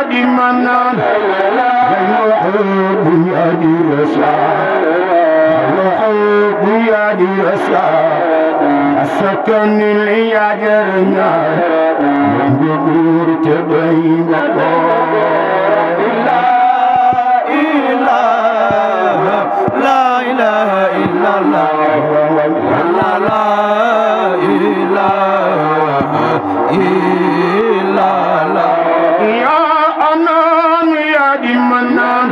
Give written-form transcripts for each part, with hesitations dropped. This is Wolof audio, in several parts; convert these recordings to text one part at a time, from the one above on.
di manan الحب يا دي رسال الحب يا دي رسال السكن اللي يجرنا من جبور تبين لا إله إلا الله لا إله إلا الله يا أنان يا دي منان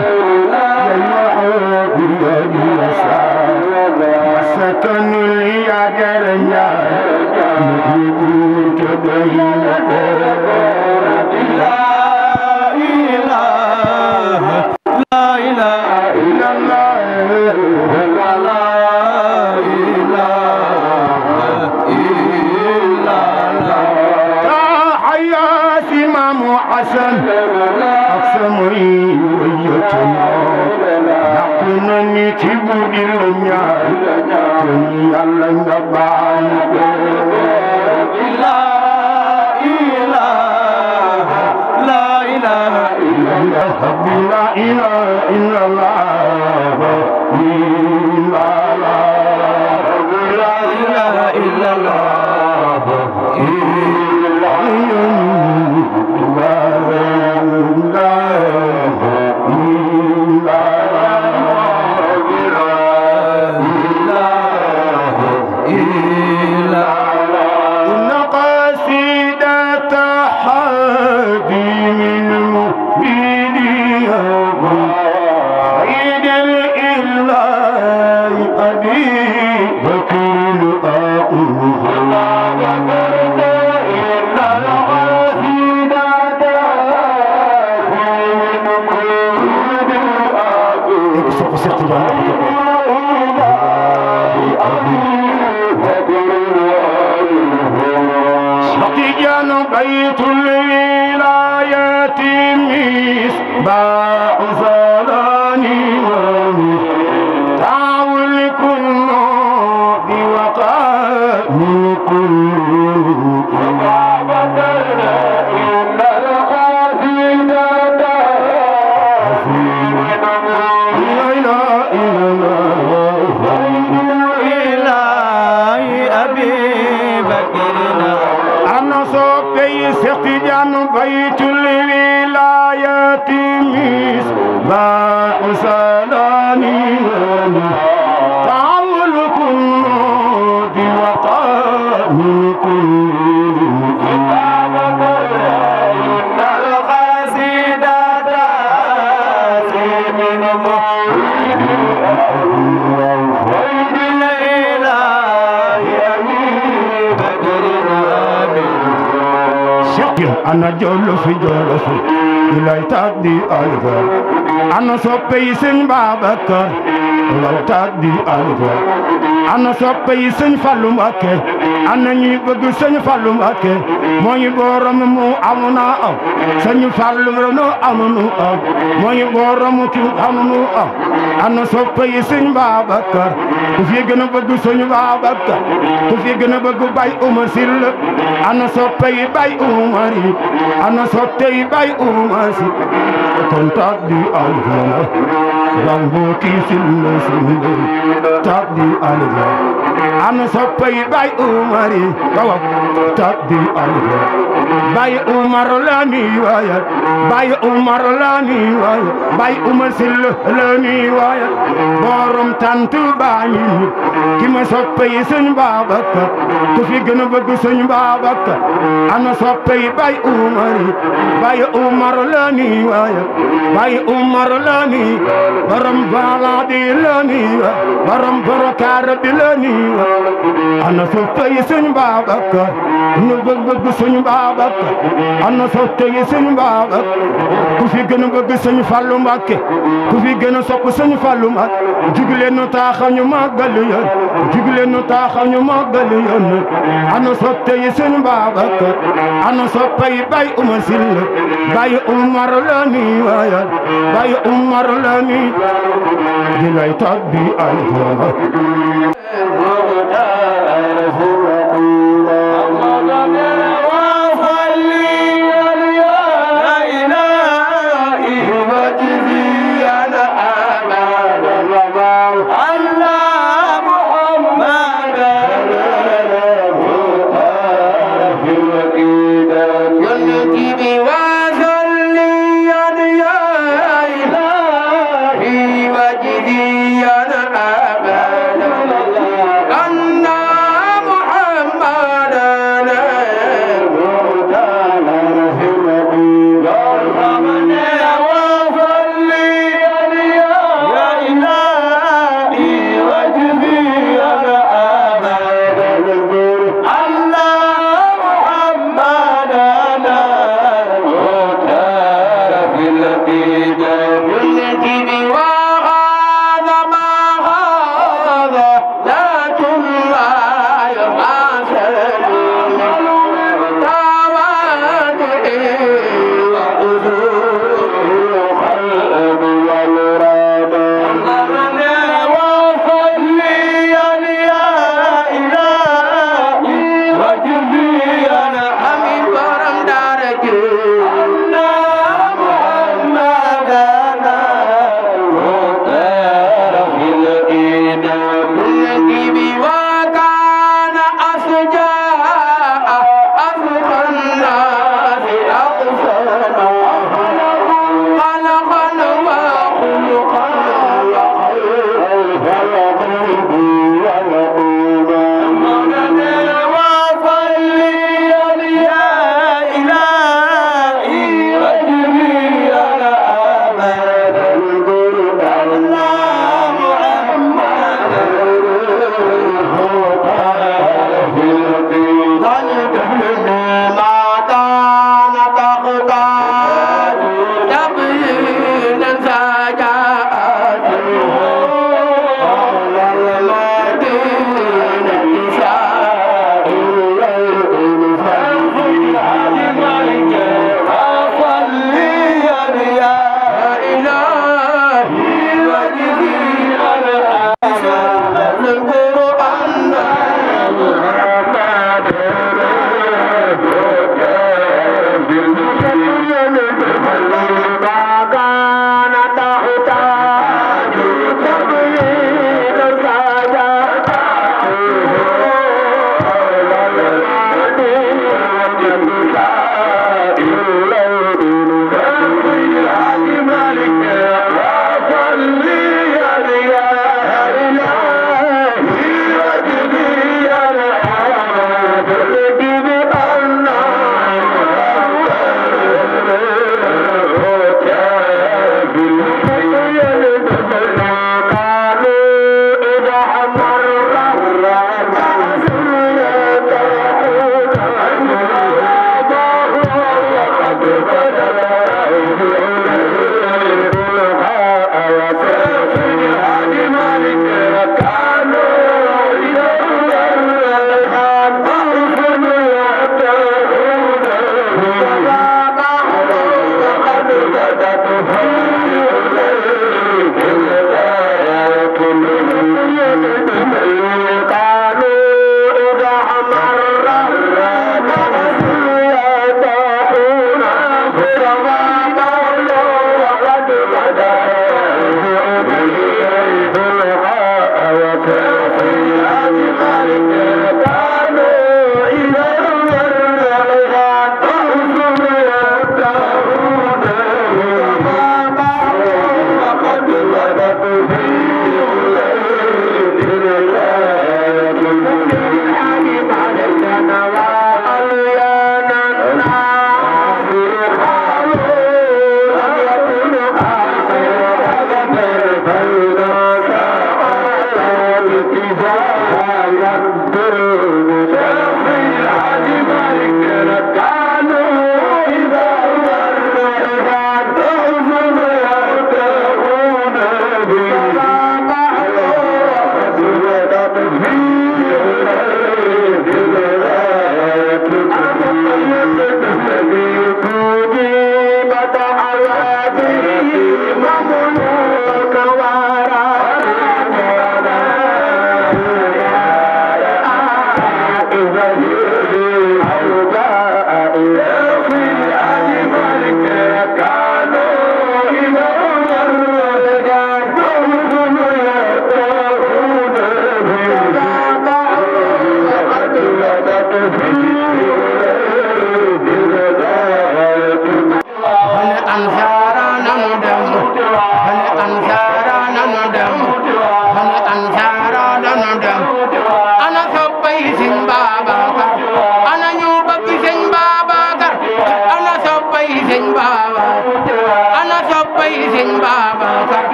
يا الحب يا دي رسال السكن اللي يجرنا من جبور تبين حسن أقسمي ويتنا نقنني تبود الدنيا تني الله نبان لا إله إلا الله لا إله إلا الله لا إله إلا الله بيت الولاية مصباح زلاني تعول كل بوقاء كل بيت الولاية مصباح سلامي تعول كل بوقاء كل القصيدة من ويد الإله أنا جولف إلى تادي ألفا أنا صبي سن بابكر إلى تادي ألفا أنا صبي سن فلومك أنا نيبغ سن فلومك موي بورم مو أمنا أم سن فلومرنو أمنو أم موي بورم كي أمنو أم أنا صبي سن بابكر كفي غنا بغ سن بابكر كفي غنا بغ باي عمر سيل أنا صبي باي عمري أنا صبي باي عمري تنتادي ألفا لامبوكي سن سن تادي ألفا أنا صبي باي عمري تادي ألفا باي عمر لاني وايا باي عمر لاني وايا باي عمر سل لاني وايا بورم تانتو باني كيما صبي سن بابك كفي غنا بغ سن بابك أنا صبي باي عمري باي عمر لاني وايا باي عمر لاني برم بالادي لاني برم بركار بلاني أنا صبي سن بابك نبغ سن بابك أنا صبي سن بابك كفي غنا بغ سن فالو مكه كفي غنا صب سن فالو مك جوغلينو تاخا ñu magal yoon jugleenu taaxaw ñu magal yoon ana soppey seen Babacar ana soppey bay Umar Sil bay Umar lani waaya bay Umar lani di lay tabbi alfa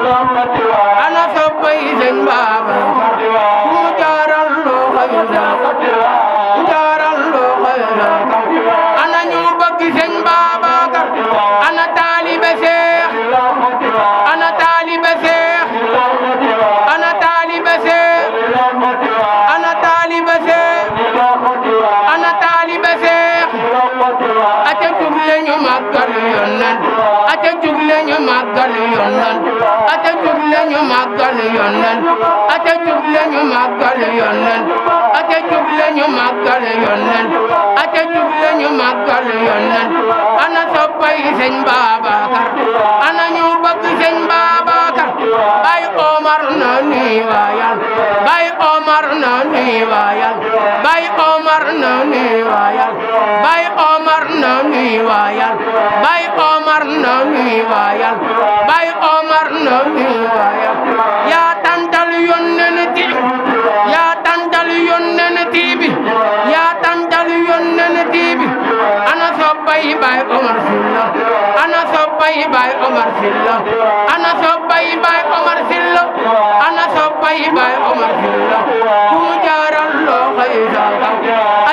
ana soppay sëñ Babacar mu jaaral loo xayra jaaral loo xayra ana ñu bëgg sëñ Babacar ana taalibe Seex ana taalibe Seex ana taalibe Seex ana taalibe Seex ana taalibe Seex ate jug leen ñu màggal Yonent ate jug leen ñu màggal Yonent ate jug leen ñu màggal Yonent ate jug leen ñu màggal Yonent ate jug leen ñu màggal Yonent ate jug leen ñu màggal Yonent ana soppay sëñ Babacar ana ñu bëgg sëñ Babacar Bay Omar na ni waayal Bay Omar na ni waayal Bay Omar na ni waayal Bay Omar na ni waayal Bay Omar na ni waayal Bay Omar na ni waayal yaa tantal Yonent yaa tantal Yonent bi yaa tantal Yonent bi ana soppay Bay Omar Sylla ana soppay Bay Omar Sylla ana soppay Bay Omar Sylla ana soppay Bay Omar Sylla ku mu jaaral loo xayra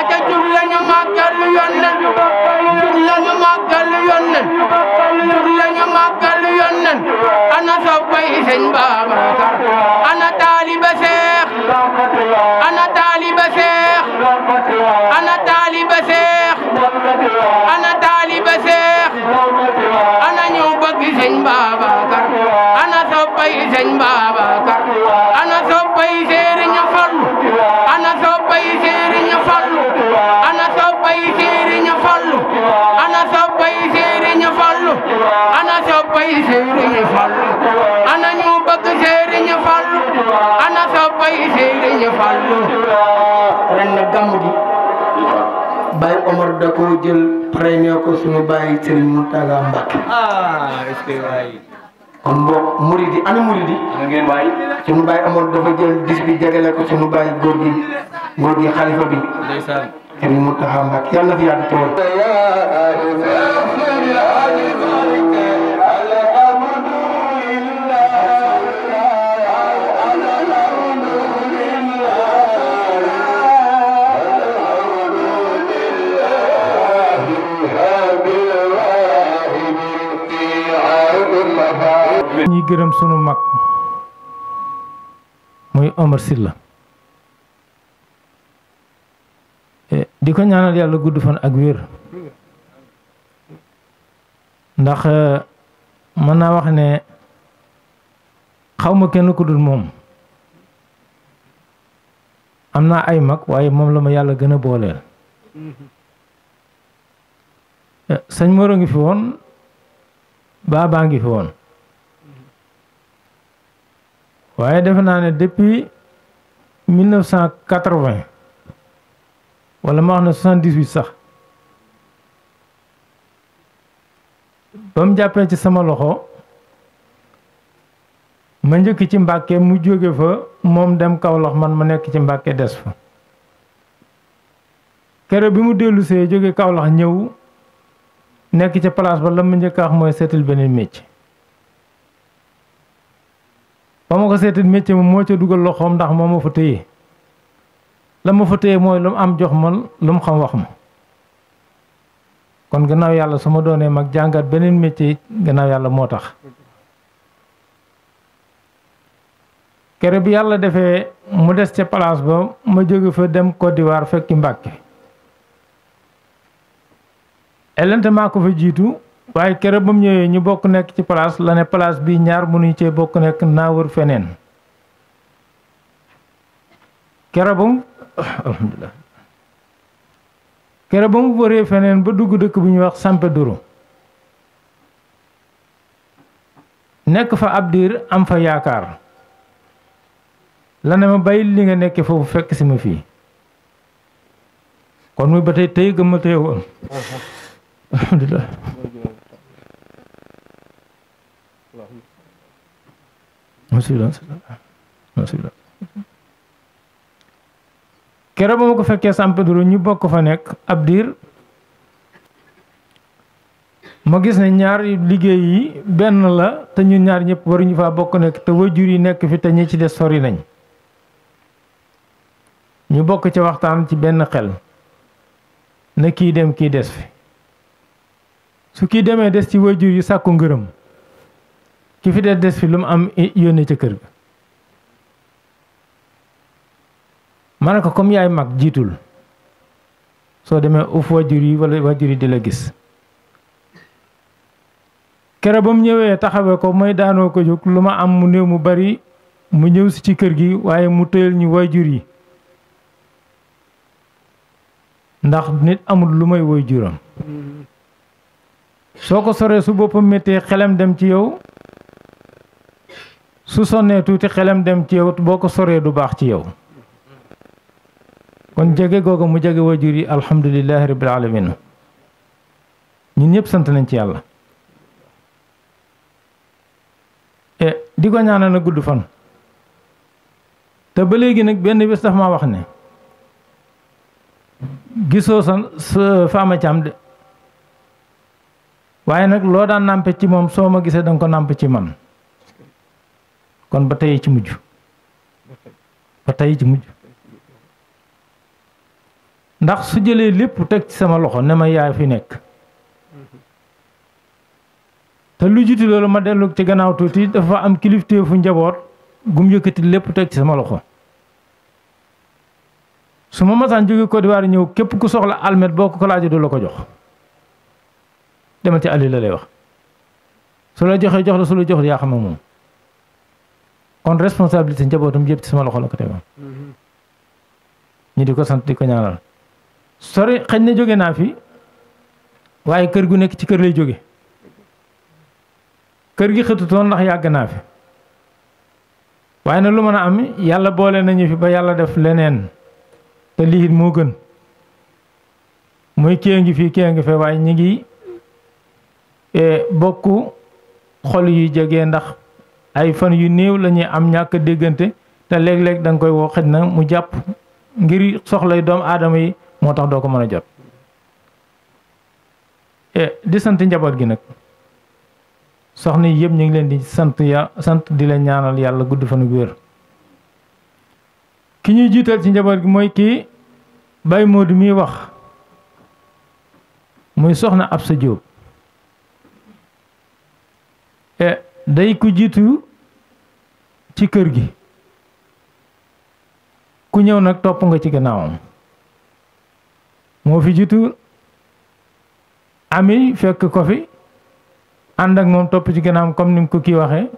aca jug lañu màggal Yonent jug lañu màggal Yonent jug lañu màggal Yonent ana soppay sëñ Babacar ana taalibe Seex ana taalibe Seex ana taalibe Seex ana taalibe Seex ana ñu bëgg sëñ Babacar ana soppay sëñ Babacar ana soppay Sëriñ Fallu ana soppay Sëriñ Fallu ana soppay Sëriñ Fallu ana soppay Sëriñ Fallu ana soppay Sëriñ Fallu ana ñu bëgg Sëriñ Fallu ana soppay Sëriñ Fallu ren na gàmmu gi Baye Omar da ko jël premier ko sunu Baye Serigne Mountakha Mbacké est-ce que waay kon mbokk muridi ana muridi ngeen waay sunu Baye Omar dafa jël bis bi jagale ko sunu Baye góor gi xalifa bi ndeysaan Serigne Mountakha Mbacké yàlla na fi yàgg teewal ñuy gërëm sunu mag muy Omar Sylla di ko ñaanal yàlla gudd fan ak wér ndax mën naa wax ne xawma kenn ku dul moom am naa ay mag waaye moom la ma yàlla gën a booleel sëñ Moro ngi fi woon baabaa ngi fi woon waaye defe naa ne depuis 1980 wala ma wax ne 78 sax ba mu jàppee ci sama loxo ma njëkk ci Mbàkke mu jóge fa moom dem Kawlax man ma nekk ci Mbàkke des fa kere bi mu dellu see jóge Kawlax ñëw nekk ca place ba la ma njëkk a wax mooy seetal beneen métier ba ma ko seetal métier moom moo ca dugal loxoom ndax moo ma fa téye la ma fa téye mooy lu mu am jox ma lu mu xam wax ma kon gannaaw yàlla su ma doonee mag jàngat beneen métier gannaaw yàlla moo tax kere bi yàlla defee mu des ca place ba ma jóge fa dem Côte d'Ivoire fekki Mbàkke elente maa ko fa jiitu waaye kere ba mu ñëwee ñu bokk nekk ci place la ne place bi ñaar mënuñ cee bokk nekk naa wër feneen kere ba mu alhamdulilah kere ba mu wëree feneen ba dugg dëkk bu ñuy wax Sampedoro nekk fa ab diir am fa yaakaar la ne ma bàyyi li nga nekkee foofu fekk si ma fii kon muy ba tey gëm ma tey woon alhamdulilah kere ba ma ko fekkee Sampedoro ñu bokk fa nekk ab diir ma gis ne ñaari liggéey yi benn la te ñun ñaar ñëpp waruñu faa bokk nekk te waajur yi nekk fi te ñi ci des sori nañ ñu bokk ci waxtaan ci benn xel na kii dem kii des fi su kii demee des ci waajur yi sàkku ngërëm ki fi des fi lu mu am yónnee ca kër ga ma ne ko comme yaay mag jiitul soo demee uf waajur yi wala waajur yi di la gis kere ba mu ñëwee taxawee ko mooy daanoo ko jóg lu ma am mu néew mu bari mu ñëw si ci kër gi waaye mu tëyal ñu waajur yi ndax nit amul lu may waajuram soo ko soree su boppam méttee xelam dem ci yow su sonnee tuuti xelam dem ci yow boo ko soree du baax ci yow kon jege googu mu jege waajur yi alhamdulillahi rabbil alamin ñun ñëpp sant nañ ci yàlla di ko ñaanal na gudd fan te ba léegi nag benn bés daf ma wax ne gisoo sa faama caam de waaye nag loo daan nàmpe ci moom soo ma gisee danga ko nàmpe ci man kon ba tey ci mujj ndax su jëlee lépp teg ci sama loxo ne ma yaay fi nekk te lu jiitu loolu ma dellu ci gannaaw tuuti dafa am kilifteefu njaboot gum yëkkati lépp teg ci sama loxo su ma masaan jóge Côte d'Ivoire ñëw képp ku soxla almet boo ko laajee du la ko jox demal ci àlli la lay wax su la joxee jox la su la jox yaa xam ne moom kon responsabilité njabootam yëpp ci sama loxo la ko tegoon ñu di ko sant di ko ñaanal sori xëy na jóge naa fi waaye kër gu nekk ci kër lay jóge kër gi xëtutoon ndax yàgg naa fi waaye nag lu mën a am yàlla boole nañu fi ba yàlla def leneen te lii moo gën muy kii ngi fii kii ngi fee waaye ñi ngi bokk xol yu jege ndax ay fan yu néew la ñuy am ñàkk déggante te léeg-léeg da nga koy woo xëj na mu jàpp ngir soxlay doomu aadama yi moo tax doo ko mën a jot di sant njaboot gi nag soxna yi yëpp ñu ngi leen di sant di leen ñaanal yàlla gudd fan gu wér ki ñuy jiital ci njaboot gi mooy kii Baye Modou miy wax muy soxna Absa Diop day ku jiitu ci kër gi ku ñëw nag topp nga ci gannaawam moo fi jiitu ami fekk ko fi ànd ak moom topp ci gannaawam comme ni mu ko kii waxee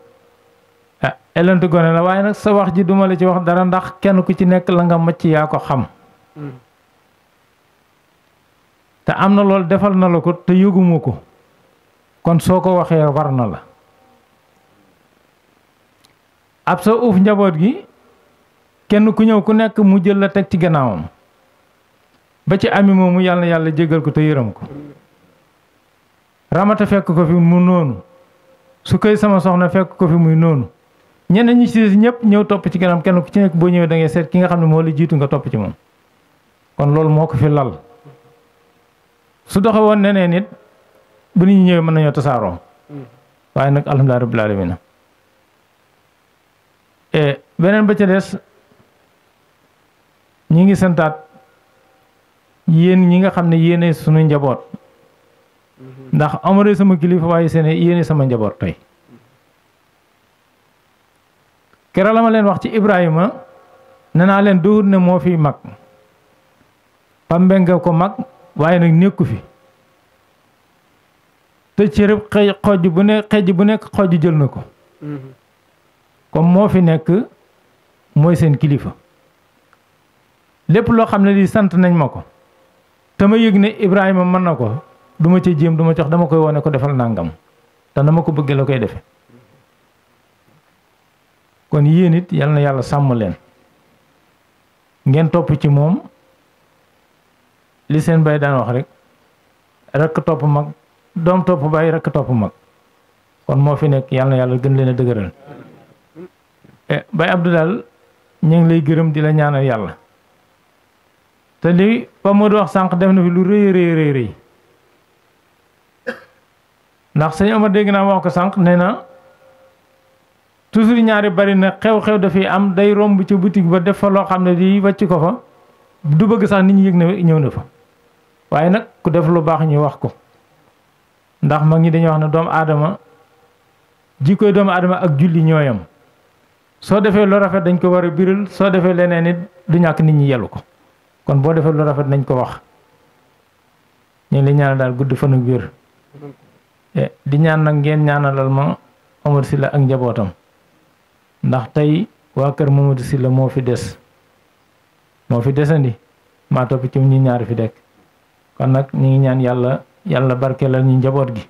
elante gone la waaye nag sa wax ji duma la ci wax dara ndax kenn ku ci nekk la nga macc yaa ko xam te am na loolu defal na la ko te yëguma ko kon soo ko waxee war na la ab sa uuf njaboot gi kenn ku ñëw ku nekk mu jël la teg ci gannaawam ba ci ami moomu yàlla na yàlla jégal ko te yërëm ko ramata fekk ko fi mu noonu su koy sama soxna fekk ko fi muy noonu ñeneen ñi ci ñëpp ñëw topp ci gannaam kenn ku ci nekk boo ñëwee da ngay seet ki nga xam ne moo la jiitu nga topp ci moom kon loolu moo ko fi lal su doxe woon neneen nit bu nit ñi ñëwee mën nañoo tasaaroo waaye nag alhamdulilah rabbil alamin beneen ba ca des ñi ngi santaat yéen ñi nga xam ne yéene sunu njaboot ndax amare sama kilifa waaye seen yéene sama njaboot tey keroog la ma leen wax ci Ibrahima ne naa leen duhut ne moo fi mag pambenga ko mag waaye nag nekku fi te cërëb xoj bu nekk xoj jël na ko comme moo fi nekk mooy seen kilifa lépp loo xam ne lii sant nañ ma ko te ma yëg ne Ibrahima mën na ko du ma ci jéem du ma jox dama koy wone ko defal nangam te dama ko bëggee la koy defe kon yéen it yal na yàlla sàmm leen ngeen topp ci moom li seen bay daan wax rek rakk topp mag doom topp bay rakk topp mag kon moo fi nekk yal na yàlla gën leen a dëgëral bay Abdou daal ñu ngi lay gërëm di la ñaanal yàlla te li Pa Modou wax sànq def na fi lu rëy ndax sëñ Omar dégg naa wax ko sànq nee na toujours ñaari bari na xew-xew dafay am day romb ci boutique ba def fa loo xam ne di wàcc ko fa du bëgg sax nit ñi yëg na ñëw na fa waaye nag ku def lu baax ñu wax ko ndax mag ñi dañuy wax ne doomu aadama jikkoy doomu aadama ak julli ñooyam soo defee lu rafet dañ ko war a biral soo defee leneen nit du ñàkk nit ñi yelu ko kon boo defee lu rafet nañ ko wax ñu li ñaanal daal gudd fan ak wér di ñaan nag ngeen ñaanalal ma Omar Sylla ak njabootam ndax tey waa kër Mamadou Sylla moo fi desandi maa topp ci ñi ñaari fi dekk kon nag ñu ngi ñaan yàlla barkeelal ñu njaboot gi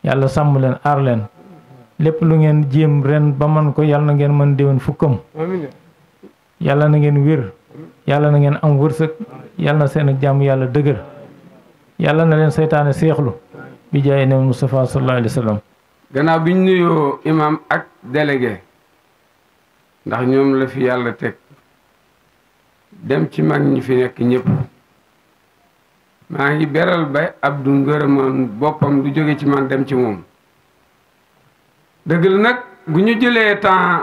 yàlla sàmm leen aar leen lépp lu ngeen jéem ren ba man ko yàlla na ngeen mën déwén fukkam yàlla na ngeen wér yàlla na ngeen am wërsëg yàlla na seen ak jàmm yàlla dëgër yàlla na leen seytaane seexlu bi jaay ne Moustapha sallallahu alayhi wa sallam gannaaw bi ñu nuyoo imam ak délégué ndax ñoom la fi yàlla teg dem ci mag ñi fi nekk ñëpp maa ngi beral bay Abdou ngërëmoon boppam du jóge ci man dem ci moom dëgg la nag bu ñu jëlee temps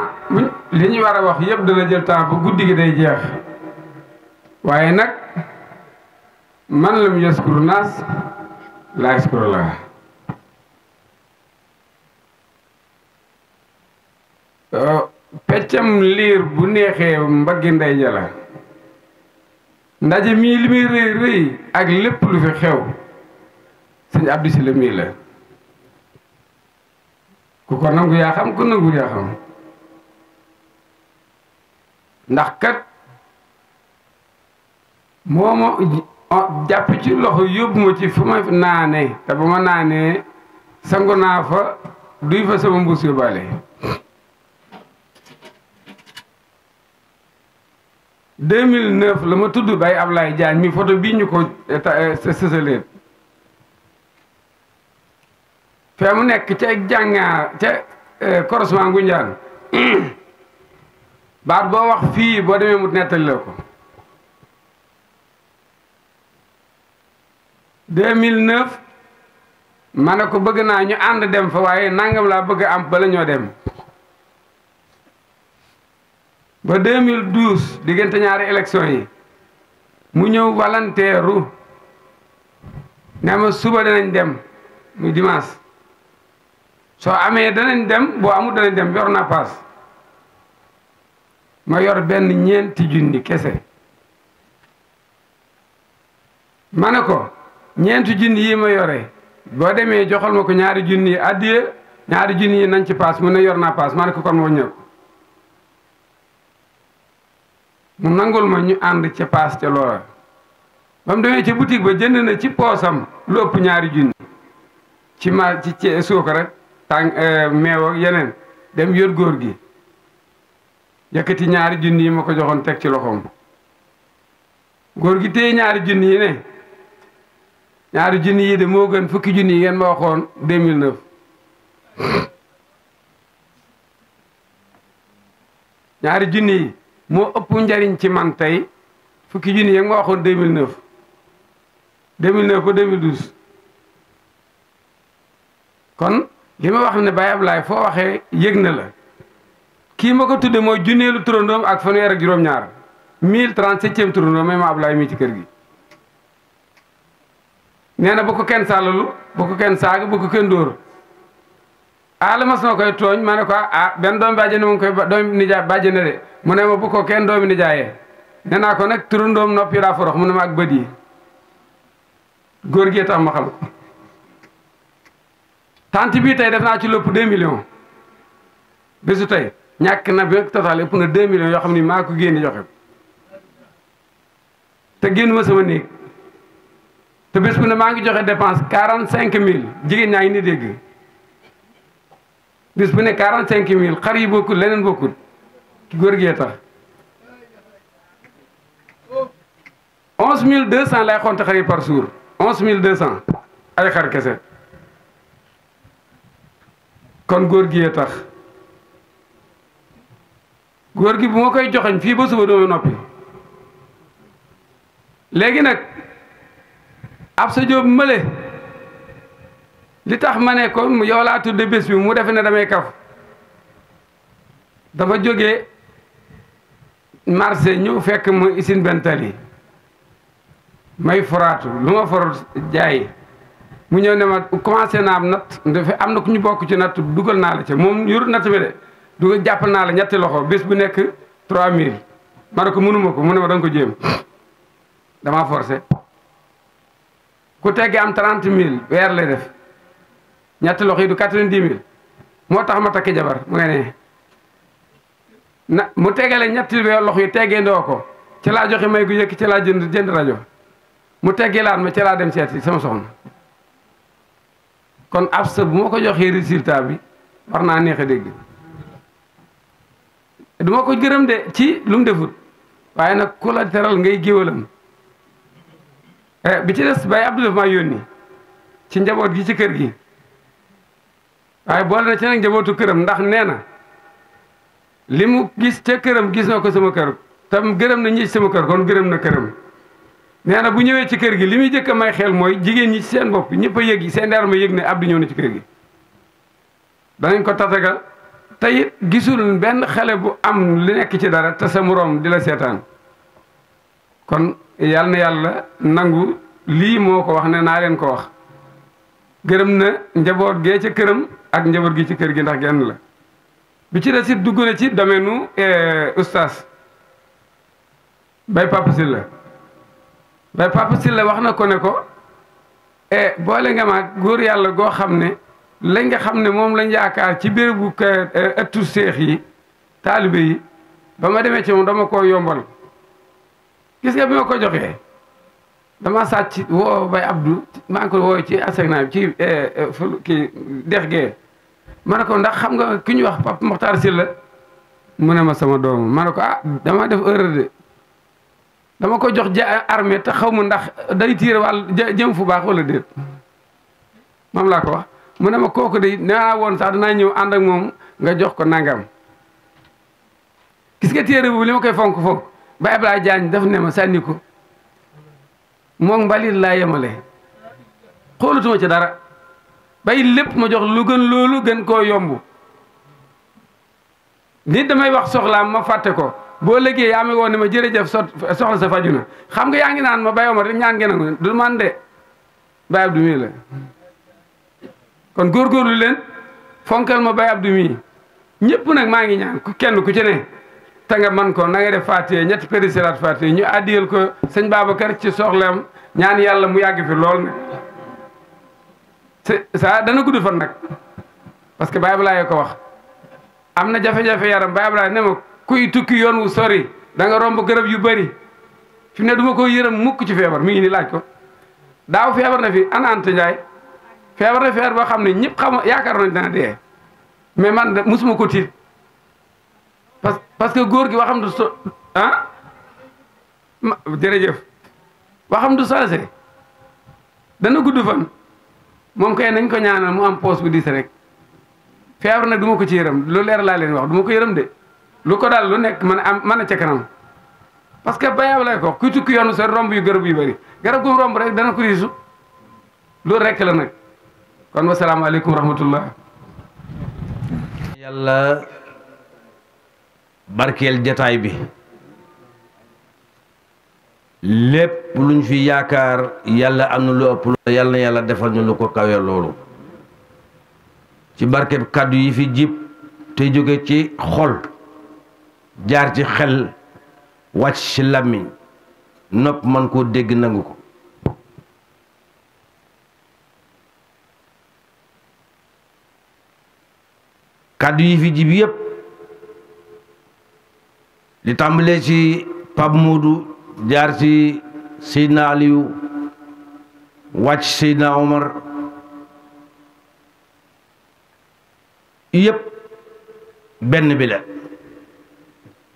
li ñu war a wax yëpp dana jël temps ba guddi gi day jeex waaye nag man lam yaskuru naas laa yaskuru la peccam liir bu neexee mbaggi ndey ja la ndaje mii li muy rëy rëy ak lépp lu fi xew sëñ Abdou Sylla mii la ku ko nangu yaa xam ku nangu yaa xam ndax kat moo ma jàpp ci loxo yóbbu ma ci fu ma naane te ba ma naanee sangu naa fa duy fa sama mbuus yóbbaale 2009 la ma tudd Baye Ablaye Diagne mi photo bii ñu ko sësalee fee mu nekk ca jàngaar ca corosement Ngunjaan baat boo wax fii boo demee mu nettali la ko 2009 ma ne ko bëgg naa ñu ànd dem fa waaye nangam laa bëgg am bala ñoo dem ba 2012 diggante ñaari élection yi mu ñëw volontaire ne ma suba danañ dem muy dimanche soo amee danañ dem boo amul danañ dem yor naa paas ma yor benn ñeenti junni kese ma ne ko ñeenti junni yi ma yore boo demee joxal ma ko ñaari junni yi addiye ñaari junni yi nañ ci paas mu ne yor naa paas ma ne ko kon moo ñëw mu nangul ma ñu ànd ca paas ca loola ba mu demee ca boutique ba jënd na ci poosam lu ëpp ñaari junni ci suukar rek tàng meew ak yeneen dem yor góor gi yëkkati ñaari junni yi ma ko joxoon teg ci loxoom góor gi téye ñaari junni yi ne ñaari junni yi de moo gën fukki junni yi ngeen ma waxoon 2009 ñaari junni yi moo ëpp njariñ ci man tey fukki junni yi ma waxoon 2009 ba 2012 kon li ma wax ne Baye Ablaye foo waxee yëg na la kii ma ko tudde mooy junneelu turandoom ak fanweer ak juróom-ñaar 1037e turandoom may ma Ablaye mii ci kër gi nee na bu ko kenn sàllalu bu ko kenn saaga bu ko kenn dóor mas na koy tooñ ma ne ko benn doomi bàjjene mu ngi koy doomi nijaay bàjjene de mu ne ma bu ko kenn doomi nijaayee nee naa ko nag turandoom noppi daa forox mu ne ma ak bët yi góor gee tax ma xam ko tant bii tey def naa ci lépp 2 millions bésu tey ñàkk na bi total ëpp na 2 millions yoo xam ni maa ko génn joxe te génn ma sama néeg te bés bu ne maa ngi joxe dépense 45000 jigéen ñaa ngi ni dégg bés bu ne 45000 xar yi bokkul leneen bokkul ki góor gee tax 11200 lay xonte xar yi par jour 11200 ay xar kese kon góor gi yee tax góor gi bu ma koy joxeñ fii ba suba dooma noppi léegi nag ab sa jóob mële li tax ma ne ko yow laa tudde bés bi mu defe ne damay kaf dafa jógee marché ñëw fekk ma usine Bentali may foraatu lu ma for jaay mu ñëw ne ma commencé naa am natt dafa am na ku ñu bokk ci natt dugal naa la ca moom yorut natt bi de dugal jàppal naa la ñetti loxo bés bu nekk 3000 ma ne ko mënuma ko mu ne ma danga ko jéem damaa forcé ku teggee am 30000 weer lay def ñetti loxo yi du 90000 moo tax ma takki jabar mu nga ne na mu tegale ñetti loxo yi teggee ndoo ko ci laa joxe may gu yëkk ci laa jënd rajo mu teggee laat ma ci laa dem seeti sama soxna kon ab sa bu ma ko joxee résultat bi war naa neex a dégg du ma ko gërëm de ci lu mu defut waaye nag ku la teral ngay géwalam bi ci des Baye Abdou daf maa yónni ci njaboot gi ci kër gi waaye boole na ci nag njabootu këram ndax nee na li mu gis ca këram gis na ko sama kër tam gërëm na ñi ci sama kër kon gërëm na këram nee na bu ñëwee ci kër gi li muy jëkk a may xel mooy jigéen ñi ci seen bopp ñëpp a yëg seen der ma yëg ne Abdou ñëw na ci kër gi danañ ko tatagal te it gisul benn xale bu am li nekk ci dara te sa moroom di la seetaan kon yal na yàlla nangu lii moo ko wax ne naa leen ko wax gërëm na njaboot gee ca këram ak njaboot gi ci kër gi ndax genn la bi ci des it dugg na ci domaine nu oustaz Baye Papa Sylla Baye Papa Sylla wax na ko ne ko boole nga ma góor yàlla goo xam ne lañ nga xam ne moom lañ yaakaar ci bérébu ëttu seex yi taalibe yi ba ma demee ci moom dama koo yombal gis nga bi ma ko joxee dama sàcc woo Baye Abdou maa ngi ko woo ci asegna bi ci kii dex gee ma ne ko ndax xam nga ki ñuy wax Papa Mokhtar Sylla mu ne ma sama doomu ma ne ko dama def erreur de dama ko jox armée te xaw ma ndax day tiire wàll jëm fu baax wala déet moom laa ko wax mu ne ma kooku de naa woon sax danaa ñëw ànd ak moom nga jox ko nangam gis nga téere boobu li ma koy fonk Baye Abdoulaye Diagne daf ne ma sànni ko moom mbalit laa yemale xoolatuma ci dara bay lépp ma jox lu gën loolu gën koo yomb nit damay wax soxlaam ma fàtte ko boo léegi yaa mi woon ne ma jërëjëf soxla sa faju na xam nga yaa ngi naan ma Baye Omar rek ñaan ngeen a du man de Baye Abdou mii la kon góorgóorlu leen fonkal ma Baye Abdou mii ñëpp nag maa ngi ñaan kenn ku ci ne te nga man ko na nga def Faatiha ñetti péri salaat Faatiha ñu addiyal ko sëñ Babacar ci soxlaam ñaan yàlla mu yàgg fi lool ne ça dana gudd fan nag parce que Baye Abdoulaye ko wax am na jafe-jafe yaram Baye Abdoulaye ne ma kuy tukki yoon wu sori da nga romb garab yu bëri fi ne duma ko yërëm mukk ci feebar mi ngi ni laaj ko daaw feebar na fi ana Anta Ndiaye feebar na feebar boo xam ne ñëpp xam yaakaar nañ dana dee mais man de musuma ko tiit parce que góor gi waxam du jërëjëf waxam du changé dana gudd fan moom kay nañ ko ñaanal mu am poos bu diis rek feebar nag du ma ko ci yërëm lu leer laa leen wax du ma ko yërëm de lu ko daal lu nekk mën a ca kanam parce que Baye Abdoulaye ko kuy tukki yoonu sa romb yu garab yu bëri garab gu romb rek dana ko riisu loolu rek la nag kon wasalaamaaleykum wa rahmatullah yàlla barkeel jataay bi lépp luñ fi yaakaar yàlla am na lu ëpp loolu yàlla na yàlla defal ñu lu ko kawe loolu ci barkeb kàddu yi fi jib te jóge ci xol jaar ci xel wàcc ci làmmiñ nopp man koo dégg nangu ko kàddu yi fi jib yépp li tàmbalee ci Pape Modou jaar ci Seydina Aliou wàcc Seydina Omar yépp benn bi la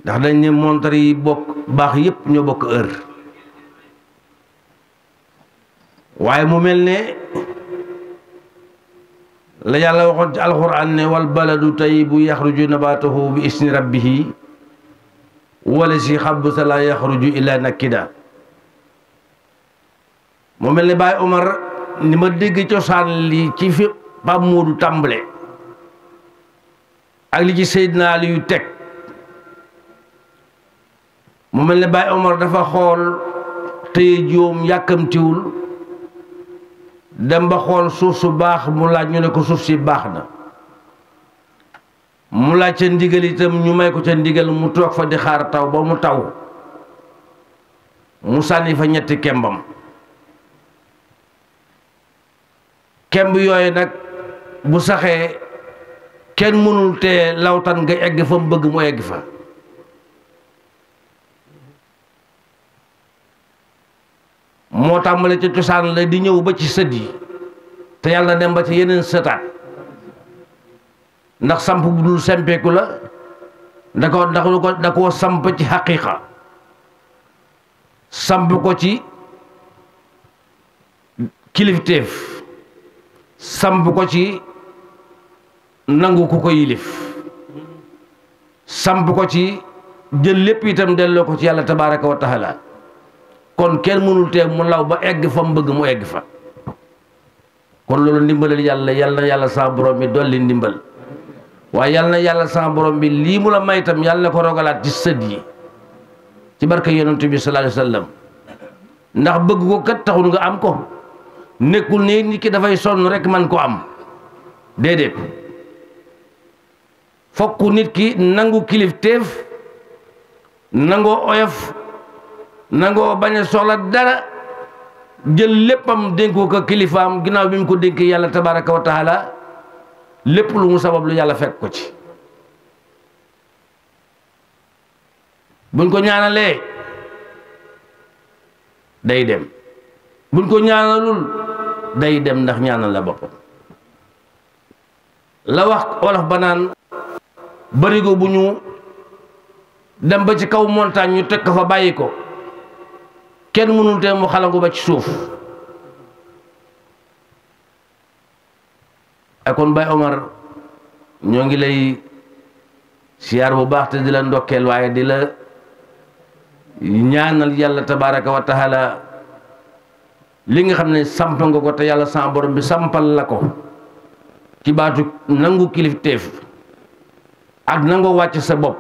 ndax dañ ne montar yi bokk baax yépp ñoo bokk heure waaye mu mel ne la yàlla waxoon ci alxuraan ne wal baladu tayyibu yaxruju nabatahu bi isni rabbihi wala si xabusa la yaxruju illa nakida mu mel ne Baye Omar ni ma dégg cosaan li ci fi Pape Modou tàmbale ak li ci Seydina Aliyu teg mu mel ne Baye Omar dafa xool tey joom yàkkamtiwul dem ba xool suuf su baax mu laaj ñu ne ko suuf si baax na mu laaj ca ndigal itam ñu may ko ca ndigal mu toog fa di xaar taw ba mu taw mu sànni fa ñetti kembam kemb yooyu nag bu saxee kenn mënul te lawtan nga egg fa mu bëgg mu egg fa moo tàmbale ca cosaan la di ñëw ba ci sët yi te yàlla dem ba ci yeneen sëtaat ndax samp bu dul sempeeku la da koo samp ci xaqiiqa samp ko ci kilifteef samp ko ci nangu ku ko yilif samp ko ci jël lépp itam delloo ko ci yàlla tabaaraka wa taala kon kenn mënul tee mu law ba egg fa mu bëgg mu egg fa kon loolu ndimbalal yàlla yàlla sa borom bi dolli ndimbal waaye yàlla na yàlla sa borom bi lii mu la may itam yàlla na ko rogalaat ci sët yi ci barke yonent bi sallallahu alayhi wa sallam ndax bëgg ko kat taxul nga am ko nekkul ne nit ki dafay sonn rek man ko am déedéet fokk nit ki nangu kilifteef nangoo oyof nangoo bañ a soxla dara jël léppam dénkoo ko kilifaam ginnaaw bi mu ko dénkee yàlla tabaraka wa taala lépp lu mu sabab lu yàlla fekk ko ci buñ ko ñaanalee day dem buñ ko ñaanalul day dem ndax ñaanal la boppam la wax wolof ba naan barigo bu ñu dem ba ci kaw montagne ñu teg ko fa bàyyi ko kenn mënul te mu xalangu ba ci suuf ak kon Baye Omar ñoo ngi lay siyaar bu baax te di la ndokkeel waaye di la ñaanal yàlla tabaraka wa taala li nga xam ne samp nga ko te yàlla sa borom bi sampal la ko ci baatu nangu kilifteef ak nangoo wàcc sa bopp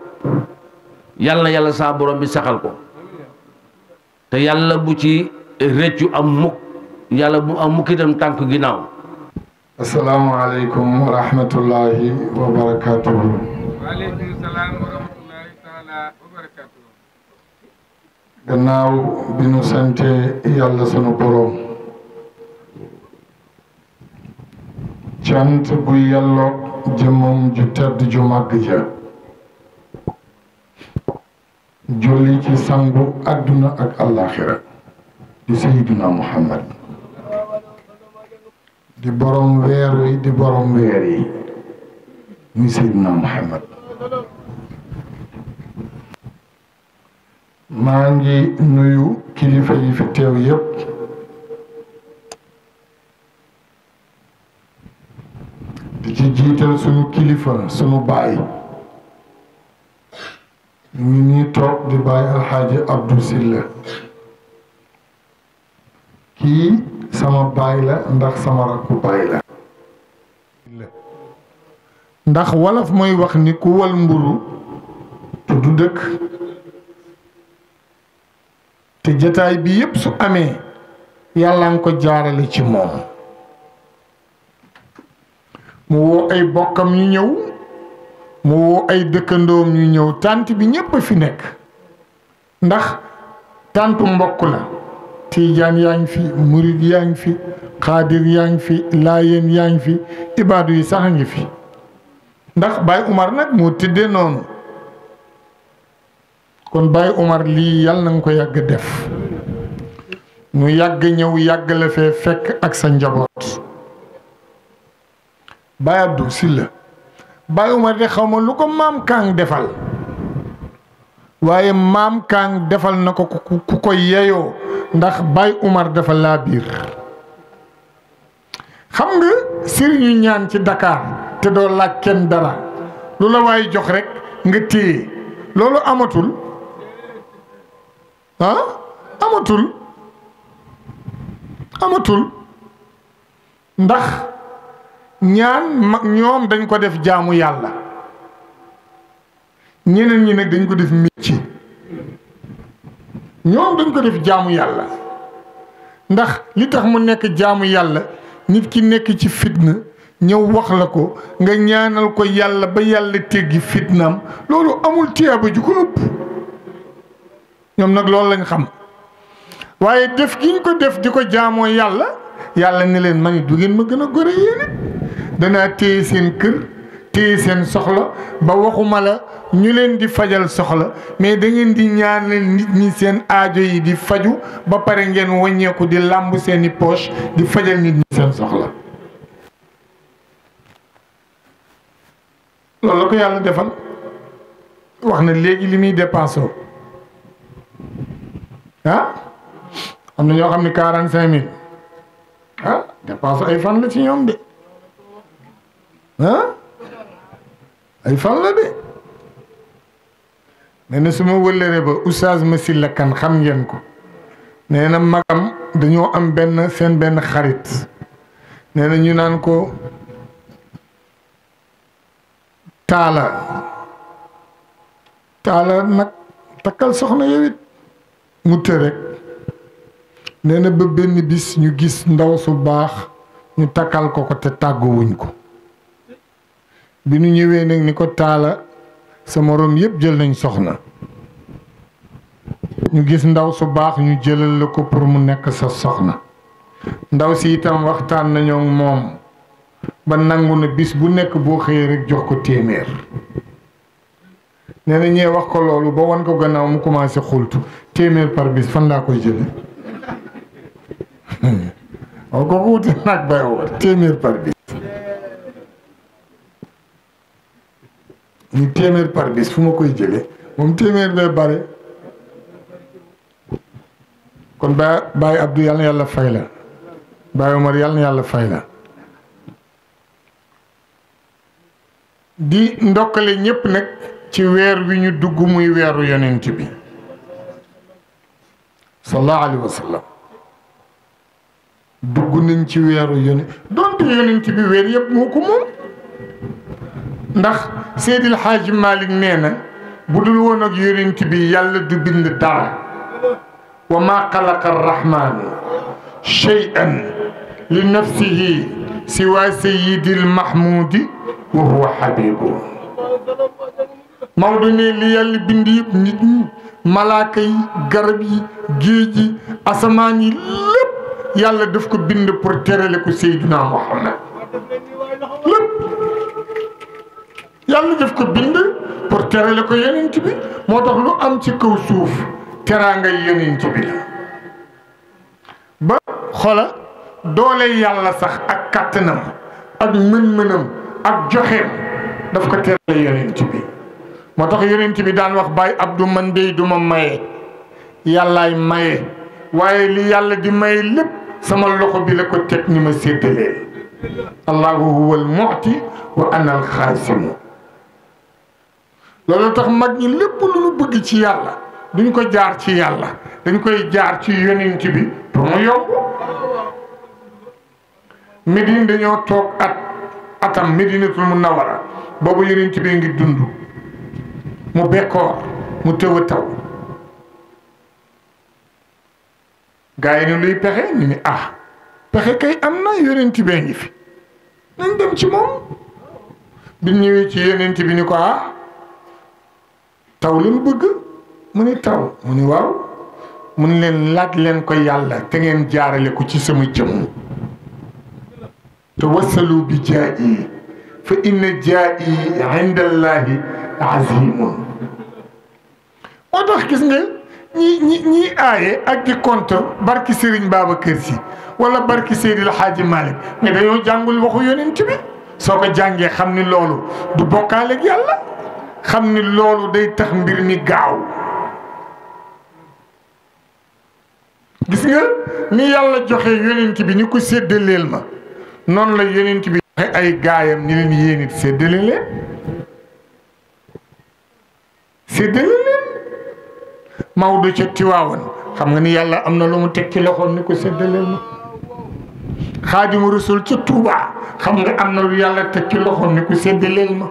yàlla na yàlla sa borom bi saxal ko te yàlla bu ci rëccu am mukk yàlla bu am mukk itam tànk ginnaaw. asalaamaaleykum wa rahmatullahi wa barakatuhu. waaleykum salaam wa rahmatullahi taala wa barakatuhu. gannaaw bi nu sante yàlla sunu borom cant bu yàlloog jëmmam ju tedd ju màgg ja julli ci sangu àdduna ak àllaaxira di sayyiduna Muhammad di borom weer wi di borom weer yi muy sayyiduna Muhammad maa ngi nuyu kilifa yi fi teew yépp di ci jiital sunu kilifa sunu baay ñu ngi nii toog di baay alxaaji Abdou Silla kii sama baay la ndax sama rakku baay la ndax wolof mooy wax ni ku wal mburu te du dëkk te jataay bi yépp su amee yàlla nga ko jaarale ci moom mu woo ay bokkam ñu ñëw mu woo ay dëkkandoom ñu ñëw tànt bi ñépp a fi nekk ndax tàntu mbokk la tiijaan yaa ngi fi murid yaa ngi fi xaadir yaa ngi fi laayeen yaa ngi fi ibaadu yi sax a ngi fi ndax Baye Umar nag moo tëddee noonu kon Baye Umar lii yàlla na nga ko yàgg def ñu yàgg ñëw yàgg la fee fekk ak sa njaboot Baye Abdou Silla Baye Umar de xaw ma lu ko maam Kaang defal waaye maam Kaang defal na ko ku ko yeyoo ndax Baye Umar dafa laa biir xam nga sëriñu ñaan ci Dakar te doo laaj kenn dara lu la waay jox rek nga téye loolu amatul amatul ndax ñaan ñoom dañ ko def jaamu yàlla ñeneen ñi nag dañ ko def métier ñoom dañ ko def jaamu yàlla ndax li tax mu nekk jaamu yàlla nit ki nekk ci fitna ñëw wax la ko nga ñaanal ko yàlla ba yàlla teggi fitnaam loolu amul tiyaaba ju ko ëpp ñoom nag loolu lañ xam waaye def gi ñu ko def di ko jaamoo yàlla yàlla ne leen man du ngeen ma gën a gore yéen danaa téye seen kër téye seen soxla ba waxuma la ñu leen di fajal soxla mais da ngeen di ñaanal nit ñi seen aajo yi di faju ba pare ngeen wàññeeku di làmb seeni poche di fajal nit ñi seen soxla loolu la ko yàlla defal wax na léegi li muy dépensé am na ñoo xam ne 45 000 dépense ay fan la ci ñoom de ay fan la de nee na su ma wëllëre ba oustaz Masila Kan xam ngeen ko nee na magam dañoo am seen benn xarit nee na ñu naan ko taala nag takkal soxna yow it mu të rek nee na ba benn bis ñu gis ndaw su baax ñu takkal ko te tàgguwuñ ko bi ñu ñëwee nag ni ko taala sa moroom yëpp jël nañ soxna ñu gis ndaw su baax ñu jëlal la ko pour mu nekk sa soxna ndaw si itam waxtaan nañoo moom ba nangu na bis bu nekk boo xëyee rek jox ko téeméer nee na ñee wax ko loolu ba wan ko gannaaw mu commencé xultu téeméer par bis fan laa koy jële waaw kooku wuti nag bay woo téeméer par bis ñu téeméer par bis fu ma koy jële moom téeméer bee bare kon Baye Abdou yàlla na yàlla fay la Baye Omar yàlla na yàlla fay la di ndokkale ñépp nag ci weer wi ñu dugg muy weeru yonent bi sallallahu alayhi wa sallam dugg nañ ci weeru yonent donte yonent bi weer yëpp moo ko moom ndax Seydil Hadji Malick nee na bu dul woon ak yonent bi yàlla du bind dara wa ma xalaqa arrahmanu shay'an li nafsihi siwa sayyidil mahmudi wa huwa habibu Maodo ne li yàlla bind yëpp nit ñi malaaka yi garab yi géej yi asamaan yi lépp yàlla daf ko bind pour terale ko Seydina Muhammad lépp yàlla daf ko bind pour terale ko yonent bi moo tax lu am ci kaw suuf teraangay yonent bi la ba xola doole yàlla sax ak kàttanam ak mën-mënam ak joxeem daf ko terale yonent bi moo tax yonent bi daan wax Baye Abdou man dey duma maye yàllaay maye waaye li yàlla di maye lépp sama loxo bi la ko teg ni ma séddaleel allahu huwa al mu'ti wa ana al xaasimu loolu tax mag ñi lépp lu ñu bëgg ci yàlla duñ ko jaar ci yàlla dañ koy jaar ci yonent bi pour mu yomb Médine dañoo toog atam Médinatul Munawwara boobu yonent bi ngi dund mu bekkoor mu tëw a taw gaa yi ne luy pexe ñu ni pexe kay am na yonent bee ngi fi nañ dem ci moom bi ñëwee ci yonent bi ni ko taw li mu bëgg mu ni taw mu ni waaw mu ni leen laaj leen ko yàlla te ngeen jaarale ko ci sama jëmm te wasalu bi jaa'i fa inna jaa'i inda allahi azimun moo tax gis nga ñi aaye ak di compte barki Serigne Babacar Sy wala barki Seydil Hadji Malick mais dañoo jàngul waxu yonent bi soo ko jàngee xam ni loolu du bokkaale ak yàlla xam ni loolu day tax mbir mi gaaw gis nga ni yàlla joxe yonent bi ni ko séddaleel ma noonu la yonent bi joxe ay gaayam ni leen yéen it séddale leen séddale leen Maodo ca Tiwaawan xam nga ni yàlla am na lu mu teg ci loxoom ni ko séddaleel ma Xaadimu Rasul ca Touba xam nga am na lu yàlla teg ci loxoom ni ku séddaleel ma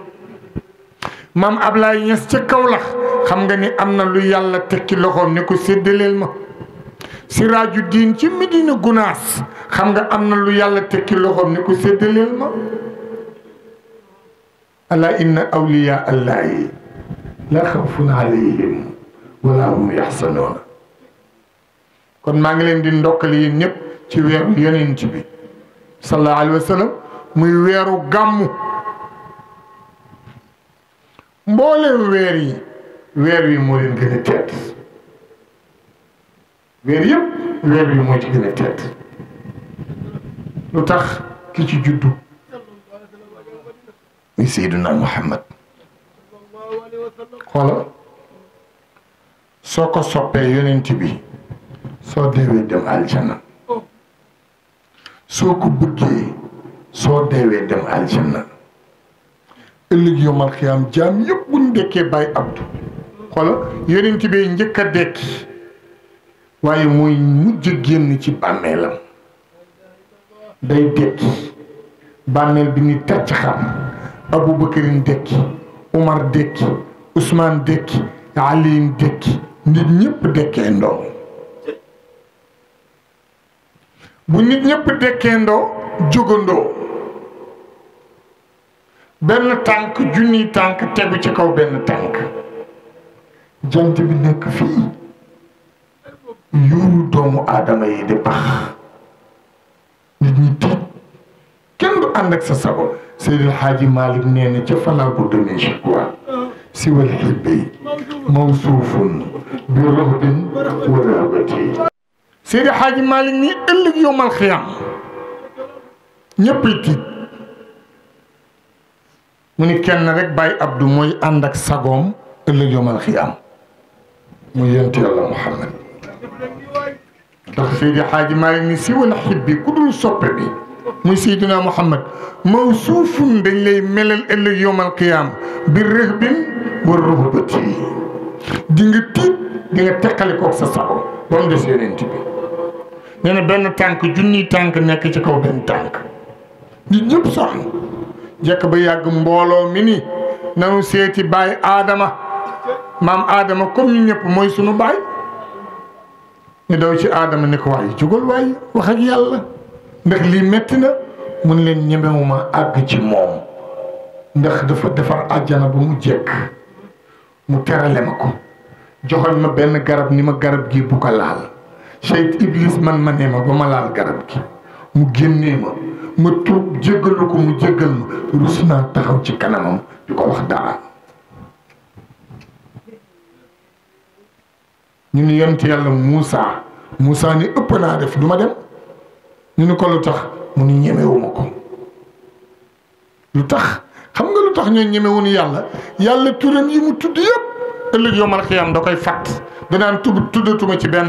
maam Ablaye Niass ca Kaolack xam nga ni am na lu yàlla teg ci loxoom ni ku séddaleel ma Siraaju Diin ci Medina Gunaas xam nga am na lu yàlla teg ci loxoom ni ku séddaleel ma ala inna awliya allahi la xawfun alayhim wala hum yaxsanoona kon maa ngi leen di ndokkale yéen ñëpp ci weeru yonent bi sallallahu alayhi wa sallam muy weeru gàmmu mbooleem weer wi moo leen gën a tedd weer yëpp weer wi moo ci gën a tedd lu tax ki ci juddu muy Seydina Muhammad xoola soo ko soppee yonent bi soo deewee dem aljanna soo ko bëggee soo deewee dem aljanna ëllëg yomal xiyaam jaam yëpp buñ dekkee Baay Abdu xoola yonent bi njëkk a dekki waaye mooy mujj génn ci bàmmeelam day dekki bàmmeel bi ni tàcc xam Abubakarin dekki Umar dekki Ousmane dekki Aliin dekki nit ñëpp dekkee ndoo bu nit ñëpp dekkee ndoo jógandoo benn tànk junniy tànk tegu ci kaw benn tànk jant bi nekk fii yuuru doomu aadama yi di bax nit ñi tiit kenn du ànd ak sa sago Seydil Haaji Malick nee na ca falaa budda min shakwa siwal xibbi mawsuufun bi rahbin wa rahbati Seydil Haaji Malick nii ëllëg yowmal xiyaam ñëppay tiit mu ni kenn rek Baay Abdu mooy ànd ak sagoom ëllëg yowmal xiyaam muy yonent Yàlla Muhammad ndax Seydil Haaji Malick ni siwal xibbi ku dul soppe bi muy Seydina Muhammad mawsuufun dañ lay melal ëllëg yowmal qiyaam bi rahbin wa rahbati di nga tiit di nga teqali koog sa sago ba mu des yonent bi nee na benn tànk junniy tànk nekk ci kaw benn tànk nit ñëpp sonn jekk ba yàgg mbooloo mi ni nanu seeti baay Aadama maam Aadama comme ñu ñëpp mooy sunu baay ñu daw ci Aadama ni ko waaye jógal waaye wax ak yàlla ndax lii metti na mun leen ñemewuma àgg ci moom ndax dafa defar àjjana ba mu jekk mu terale ma ko joxoñ ma benn garab ni ma garab gi bu ko laal Cheikh Iblis man ma ne ma ba ma laal garab gi mu génnee ma tuub jéggalu ko mu jéggal ma rus naa taxaw ci kanamam di ko wax dara ñu ni yonent Yàlla Muusa ni ëpp naa def du ma dem ñu ni ko lu tax mu ni ñemewuma ko lu tax xam nga lu tax ñoo ñemewuñu yàlla turam yi mu tudd yëpp ëllëg yowmal xiyaam da koy fàtt danaan tuddatuma ci benn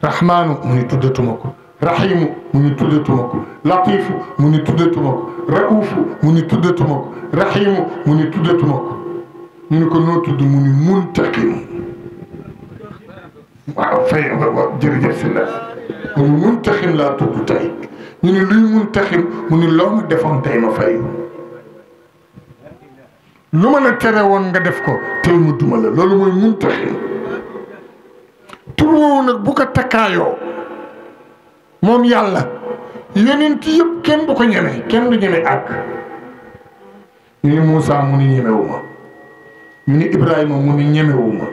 rahmaanu mu ni tuddatuma ko rahimu mu ni tuddatuma ko latifu mu ni tuddatuma ko raufu mu ni tuddatuma ko rahimu mu ni tuddatuma ko ñu ni ko noo tudd mu ni muntaqim waaw fay jërëjëf si la mu ni muntaxim laa tudd tey ñu ni luy muntaxim mu ni loo ma defoon tey ma fay lu ma la tere woon nga def ko tey mu duma la loolu mooy muntaxim tur woowu nag bu ko takkaayoo moom yàlla yonent yëpp kenn du ko ñeme kenn du ñeme àgg ñu ni Moussa mu ni ñemewuma ñu ni Ibrahima mu ni ñemewuma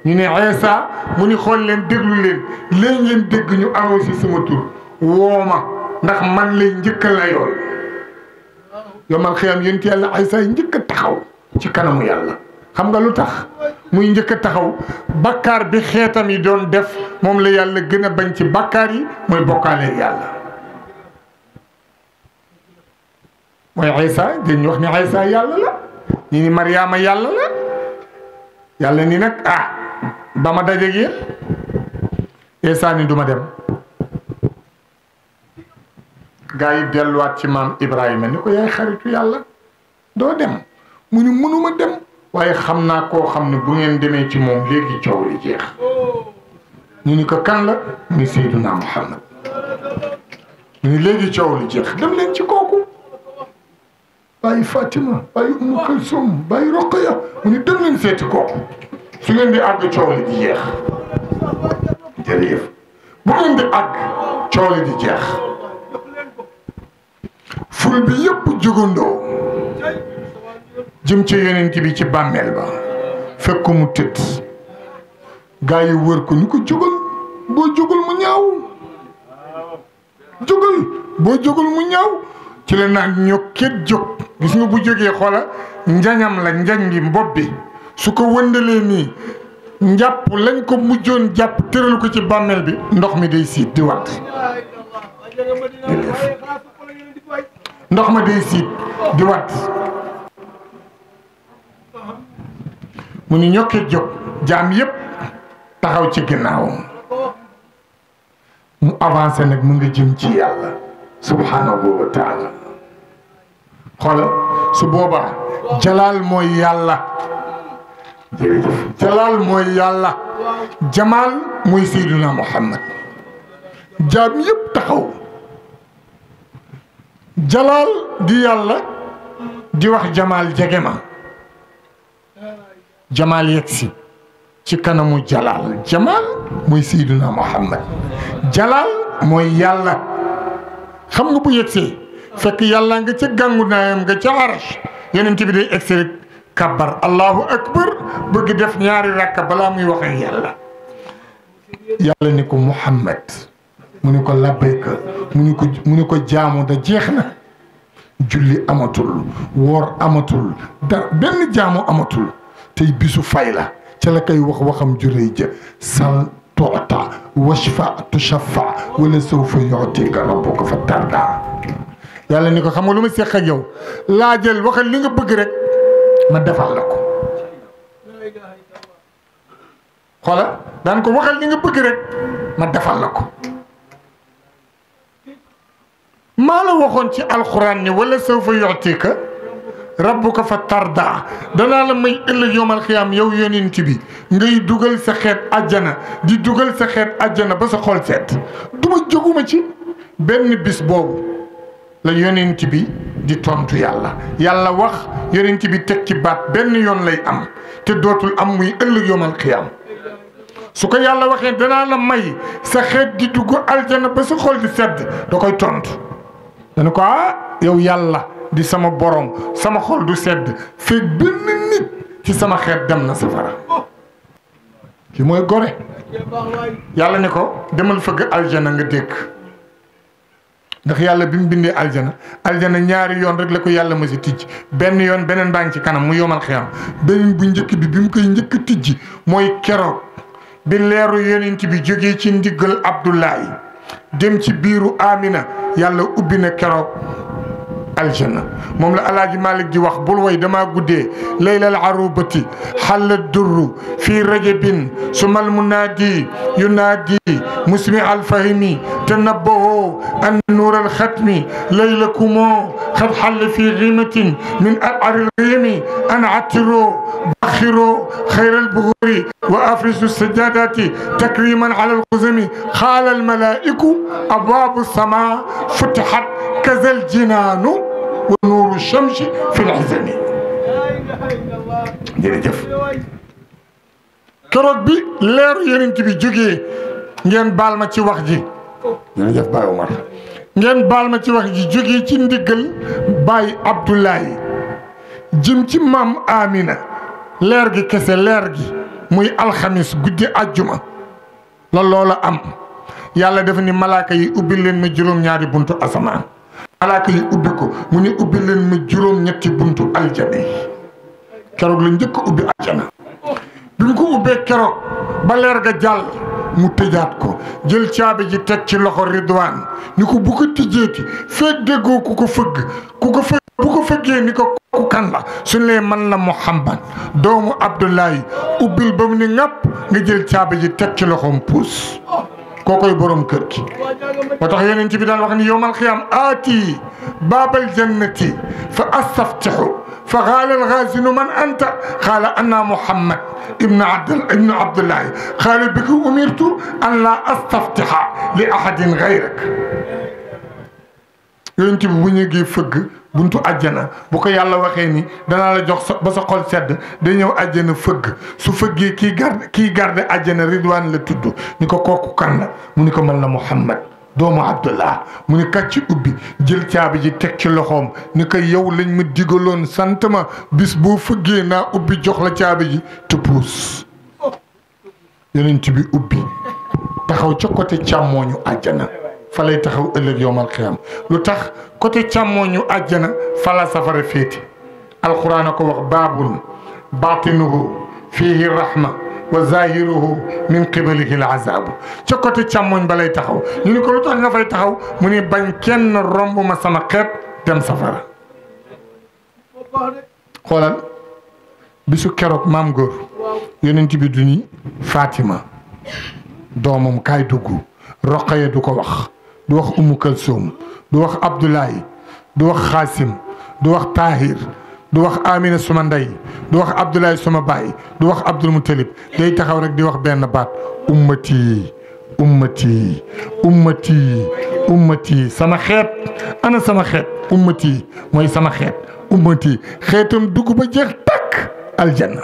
ñu ne Iisa mu ni xool leen déglu leen léegi ngeen dégg ñu arrosé sama tur wooma ndax man lay njëkk a layool yomal xiyam yonent yàlla Iisa njëkk a taxaw ci kanamu yàlla xam nga lu tax muy njëkk a taxaw bakkaar bi xeetam yi doon def moom la yàlla gën a bañ ci bakkaar yi mooy bokkaale yàlla mooy Iisa dañu wax ni Iisa yàlla la ñu ni Mariama yàlla la yàlla ni nag ba ma dajeeg yéen Iisa ni duma dem gaa yi delluwaat ci maam Ibrahima ni ko yaay xaritu yàlla doo dem mu ni mënuma dem waaye xam naa koo xam ne bu ngeen demee ci moom léegi coow li jeex ñu ni ko kan la mu ni Seydina Muhammad mu ni léegi coow li jeex dem leen ci kooku bàyyi Fatima bàyyi Umu Kalsum bàyyi Roqaya mu ni dem leen seeti kooku su ngeen di àgg coow li di jeex jërëjëf bu ngeen di àgg coow li di jeex ful bi yëpp jógandoo jëm ci yonent bi ci bàmmeel ba fekk ko mu tëdd gaa yi wër ko ni ko jógal boo jógal mu ñaaw jógal boo jógal mu ñaaw ci la naan ñokket jóg gis nga bu jógee xoola njañam la njañ gi mbopp bi su ko wëndalee nii njàpp lañ ko mujjoon jàpp tëral ko ci bàmmeel bi ndox mi day siit di wat ndox ma day siit di wat mu ni ñokket jóg jaam yépp taxaw ci ginnaawam mu avancé nag mu nga jëm ci yàlla subhanahu wa taala xoola su boobaa jalaal mooy yàlla jërëjëf jalaal mooy yàlla jamaal mooy seyduna muhammad jaam yépp taxaw jalaal di yàlla di wax jamaal jege ma jamaal yegsi ci kanamu jalaal jamaal mooy seyduna muhammad jalaal mooy yàlla xam nga bu yegsee fekk yàlla nga ca gàngu naayam nga ca arash yonent bi day egsi rek kabbar allahu akbar bëgg def ñaari rakka balaa muy wax ak yàlla yàlla ni ko muhammad mu ni ko labbayka mu ni ko jaamu da jeex na julli amatul woor amatul da benn jaamu amatul tey bisu fay la ca la koy wax waxam juréy ja sal tu'ta washfa tushaffa wala sawfa yu'tika rabbuka fa tarda yàlla ni ko xam nga lu ma seq ak yow laajal waxal li nga bëgg rek ma defal la ko xoola daan ko waxal li nga bëgg rek ma defal la ko maa la waxoon ci alxuraan ni wala sawfa yu'tika rabbuka fa tarda danaa la may ëllëg yowmal xiyaam yow yonent bi ngay dugal sa xeet àjjana di dugal sa xeet àjjana ba sa xol seet duma jóguma ci benn bis boobu la yonent bi di tontu yàlla yàlla wax yonent bi teg ci baat benn yoon lay am te dootul am muy ëllëg yowmal xiyaam su ko yàlla waxee danaa la may sa xeet di dugg aljana ba sa xol di sedd da koy tontu dana ko yow yàlla di sama borom sama xol du sedd fekk benn nit ci sama xeet dem na safara ki mooy gore yàlla ne ko demal fëgg aljana nga dégg ndax yàlla bi mu bindee aljana ñaari yoon rek la ko yàlla ma si tijj benn yoon beneen baa ngi ci kanam mu yomal xiyam beneen bu njëkk bi mu koy njëkk tijji mooy keroog bi leeru yonent bi jógee ci ndiggal Abdullahi dem ci biiru Amina yàlla ubbi na keroog aljana moom la alaaji Malik di wax bul way dama guddee laylal arubati xalla durru fii rajabin sumal munaadi yunaadi musmi alfahimi tanabbahu an nuur alxatmi laylakumo xad xalla fii ximatin min alari lxiyami an atiro baxiro xayra albuhuri wa afrisu sajadati takriman ala alxuzami xaala almalaiku abwaabu sama futixat kaza aljinaanu wa nuuru shamsi fi lxizami jërëjëf keroog bi leeru yonent bi jógee ngeen baal ma ci wax ji jërëjëf Baye Omar ngeen baal ma ci wax ji jógee ci ndiggal Baye Abdoulaye jëm ci maam Amina leer gi kese leer gi muy alxamis guddi àjjuma la loola am yàlla dafa ni malaaka yi ubbi leen ma juróom-ñaari buntu asamaan malaaka yi ubbi ko mu ni ubbi leen ma juróom-ñetti buntu aljana yi keroog la njëkk ubbi aljana bi mu ko ubbee keroog ba leer ga jàll mu tëjaat ko jël caabi ji teg ci loxo Ridwaan ni ko bu ko tijjeeti feeg déggoo ku ko fëgg bu ko fëggee ni ko ku kan la suñ lee man la Muhammad doomu Abdullahi ubbil ba mu ni ŋàpp nga jël caabi ji teg ci loxoom puus kookoy borom kër gi moo tax yeneen ci bi daan wax ni yowmal xiyaam aati baabal jannati fa astaftixu fa qaala alxaasinu man anta qaala ana Muhammad ibnu Abdullahi qaala bika umirtu an laa astaftixa li ahadin gayrak yonent bi bu ñëgee fëgg buntu àjjana bu ko yàlla waxee ni danaa la jox ba sa xol sedd day ñëw àjjana fëgg su fëggee kii garde àjjana Ridwaan la tudd ni ko kooku kan la mu ni ko man la Muhammad doomu Abdullah mu ni kàcc ubbi jël caabi ji teg ci loxoom ni ko yow lañ ma digaloon sant ma bis boo fëggee naa ubbi jox la caabi ji te puus yonent bi ubbi taxaw ca côté càmmooñu àjjana fa lay taxaw ëllëg yowmal xiyaam lu tax côté càmmooñu àjjana fa la safara féete alquran a ko wax baabun baatinuhu fiihi rahma wa zahiruhu min qibalihi al azabu ca côté càmmooñ ba lay taxaw ñu ni ko lu tax nga fay taxaw mu ni bañ kenn romb ma sama xeet dem safara xoolal bisu keroog maam góor yonent bi du ni Fatima doomam kaay dugg Roqaya du ko wax du wax Umu Kalsoom du wax Abdoulaye du wax Xaasim du wax Tahir du wax Amina suma ndey du wax Abdoulaye suma baay du wax Abdul Mutalib day taxaw rek di wax benn baat ummati ummati ummati ummati sama xeet ana sama xeet ummati mooy sama xeet ummati xeetam dugg ba jeex takk aljanna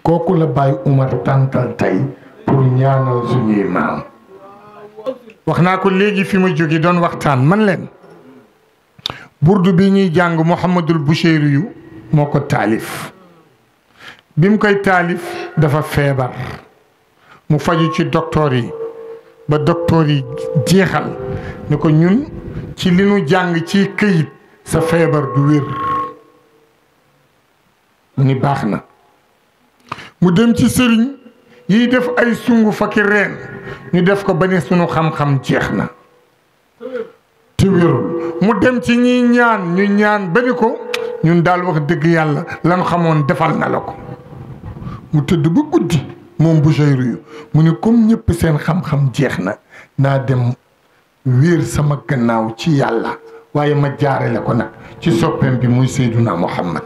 kooku la Baay Umar tàntal tey pour ñaanal suñuy maam wax naa ko léegi fi ma jóge doon waxtaan man leen burdu bi ñuy jàng Mouhamadul Bouchayri yu moo ko taalif bi mu koy taalif dafa feebar mu faju ci docteur yi ba docteur yi jeexal ni ko ñun ci li nu jàng ci këyit sa feebar du wér mu ni baax na mu dem ci sëriñ yiy def ay sungu fakki reen ñu def ko ba ne sunu xam-xam jeex na te wérul mu dem ci ñiy ñaan ñu ñaan ba ni ko ñun daal wax dëgg yàlla lan xamoon defal na la ko mu tëdd ba guddi moom Bouchayri yu mu ne comme ñëpp seen xam-xam jeex na naa dem wéer sama gannaaw ci yàlla waaye ma jaarale ko nag ci soppeem bi muy Seyduna Muhammad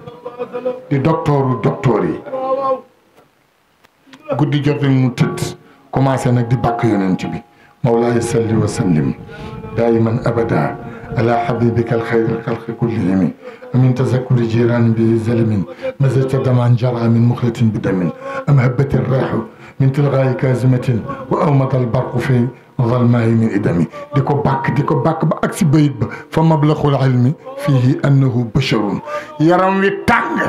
di doktooru doktoor yi guddi jot mu tëdd commencé nag di bàkk yonent bi mawlaaya salli wa sallim daayiman abada ala habibika alxayri alxalqi kullihimi amin tazakuri jirani bi zalimin mazajta daman jara min muxlatin bi damin am habati raaxu min tilgaayi kazimatin wa awmata albarqu fi zalmaayi min idami di ko bàkk ba ak si bayit ba fa mablaxul ilmi fihi annahu basharun yaram wi tàng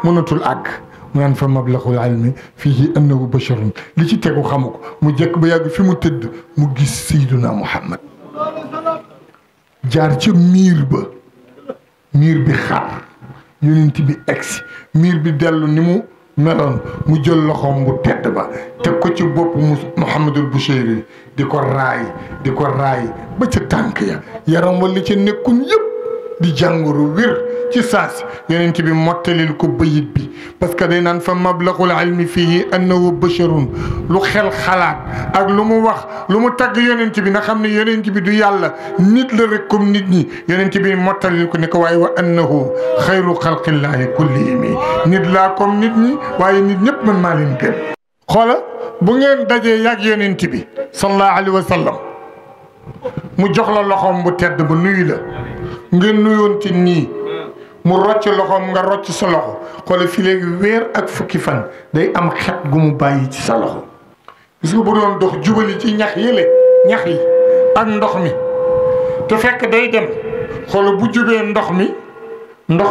mënatul àgg mu naan fa mablaxul ilmi fihi annahu basharun li ci tegu xamu ko mu jëkk ba yàgg fi mu tëdd mu gis Seyduna Muhammad jaar ca miir bi xar yonent bi egsi miir bi dellu ni mu meloon mu jël loxoom bu tedd ba teg ko ci bopp Mouhamadul Bouchayri di ko raay ba ca tànk ya yaram wala ca nekkun yëpp di jàngoro wér ci saasi yonent bi mottalil ko bayit bi parce que day naan fa mablaxul ilmi fii annahu basharun lu xel xalaat ak lu mu wax lu mu tagg yonent bi nga xam ne yonent bi du yàlla nit la rek comme nit ñi yonent bi mottalil ko ne ko waaye wa annahu xayru xalqillahi kullihimi nit laa comme nit ñi waaye nit ñëpp man maa leen gën xoola bu ngeen dajee yàgg yonent bi sallallahu alayhi wa sallam mu jox la loxoom bu tedd ba nuyu la ngeen nuyoonte nii mu rocc loxoom nga rocc sa loxo xoolal fi léegi weer ak fukki fan day am xet gu mu bàyyi ci sa loxo gis nga bu doon dox jubali ci ñax yi ak ndox mi te fekk day dem xoolal bu jubee ndox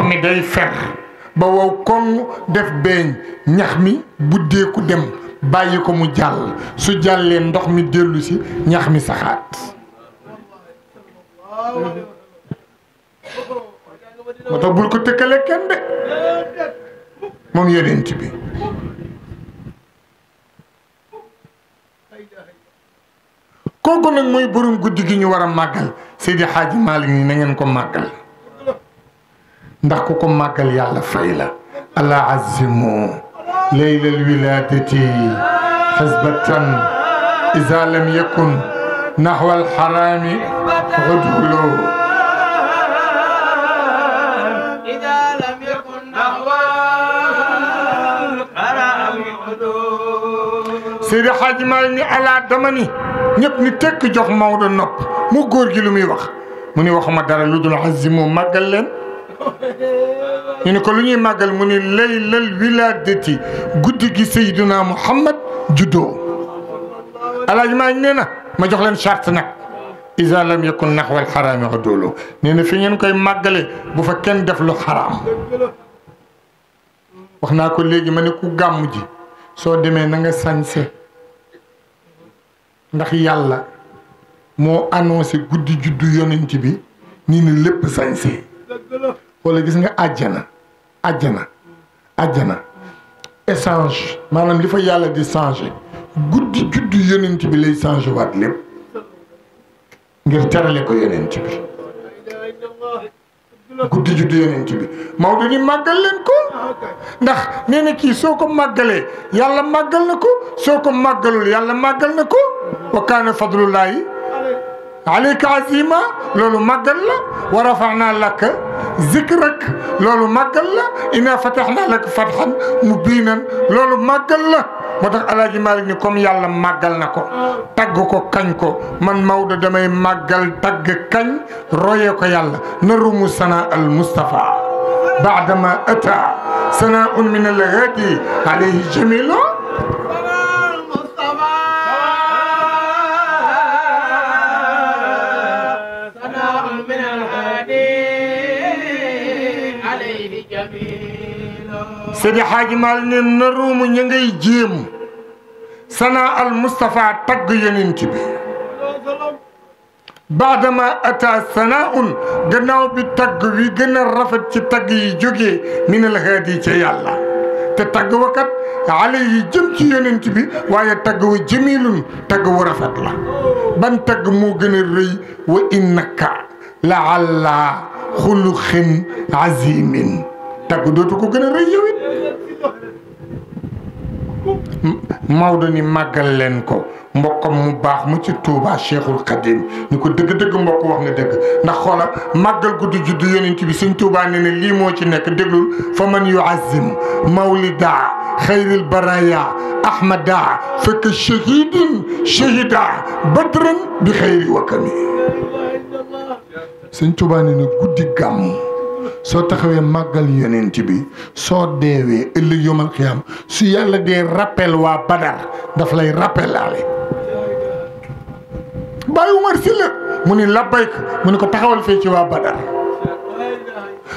mi day fer ba wow koŋ def beeñ ñax mi buddeeku dem bàyyi ko mu jàll su jàllee ndox mi dellu si ñax mi saxaat moo tax bul ko tëkkale kenn de moom yonent bi kooku nag mooy borom guddi gi ñu war a màggal Seydi Hadji Malick ni na ngeen ko màggal ndax ku ko màggal yàlla fay la ala azimu laylal wiladati xisbatan iza lam yakun nahwa alxarami udulu Seydi Hadji Malick ni ala dama ni ñëpp ni tekk jox Maodo nopp mu góor gi lu muy wax mu ni waxuma dara lu dul azimu màggal leen ñu ni ko lu ñuy màggal mu ni laylal wiladati guddi gi Seydina Muhammad juddoo alaaji maa ngi nee na ma jox leen charte nag isa lam yakun naxwal xaraami udulu nee na fi ngeen koy màggale bu fa kenn def lu xaraam wax naa ko léegi ma ne ku gàmm ji soo demee na nga sañse ndax yàlla moo annoncé guddi juddu yonent bi nii ni lépp sañse wala gis nga àjjana échange maanaam li fa yàlla di changé guddi juddu yonent bi lay changé waat lépp ngir terale ko yonent bi guddi juddu yonent bi Maodo ni màggal leen ko ndax nee na kii soo ko màggalee yàlla màggal na ko soo ko màggalul yàlla màggal na ko wa kaana fadlullahi alayka azima loolu màggal la wa rafa'na laka zikrak loolu màggal la inna fatahna laka fathan mubinan loolu màggal la moo tax alaaji Malick ni comme yàlla màggal na ko tagg ko kañ ko man Maodo damay màggal tagg kañ royee ko yàlla narumu sana al Mustafa baadama ata sanaun min al hadi alayhi jamilo Seydi Hadji Malick ne naruumu ñu ngay jéem sana al Mustafa tagg yonent bi baadama ata sanaun gannaaw bi tagg wi gën a rafet ci tagg yi jógee min al haadi ca yàlla te tagg wakat alayhi jëm ci yonent bi waaye tagg wa jamilun tagg wu rafet la ban tagg moo gën a rëy wa innaka la ala xuluqin azimin tagg dootu ko gën a rëy yow it Maodo ni màggal leen ko mbokkam mu baax mu ci Touba Cheikhul Khadim ni ko dëgg-dëgg mbokk wax nga dëgg ndax xoola màggal guddi juddu yonent bi sëñ Touba ne ne lii moo ci nekk déglul fa man yuazim mawlida xayril baraya ahmada fekk shahidin shahida badran bi xayri wakami sëñ Touba ne ne guddi gàmm soo taxawee màggal yonent bi soo deewee ëllëg yomal xiyam su yàlla dee rappel waa Badar daf lay rappelaale Baye Umar Sylla mu ni labbayk mu ni ko taxawal fee ci waa Badar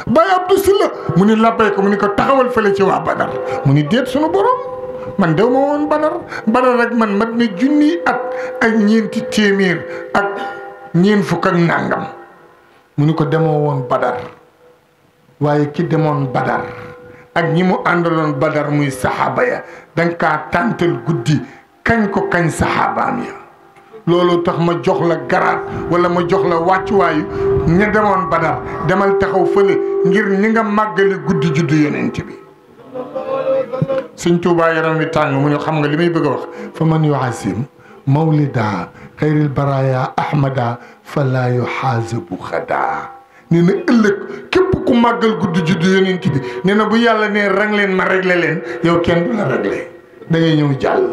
Baye Abdou Sylla mu ni labbayk mu ni ko taxawal fële ci waa Badar mu ni déet sunu borom man dew ma woon Badar rek man mat na junni at ak ñeenti téeméer ak ñeent fukk ak nàngam mu ni ko demoo woon Badar waaye ki demoon Badar ak ñi mu àndaloon Badar muy saxaaba ya danga kaa tàntal guddi kañ ko kañ saxaabaam ya loolu tax ma jox la garaat wala ma jox la wàccuwaayu ña demoon Badar demal taxaw fële ngir ñi nga màggali guddi juddu yonent bi sëñ Tuubaa yaram wi tàng mu ñu xam nga li may bëgg a wax fa man yuasim mawlida xayril baraya ahmada fa laa yuxaasabu xadaa nee na ëllëg képp ku màggal guddi juddu yonent bi nee na bu yàlla nee rang leen ma réglé leen yow kenn du la réglé da ngay ñëw jàll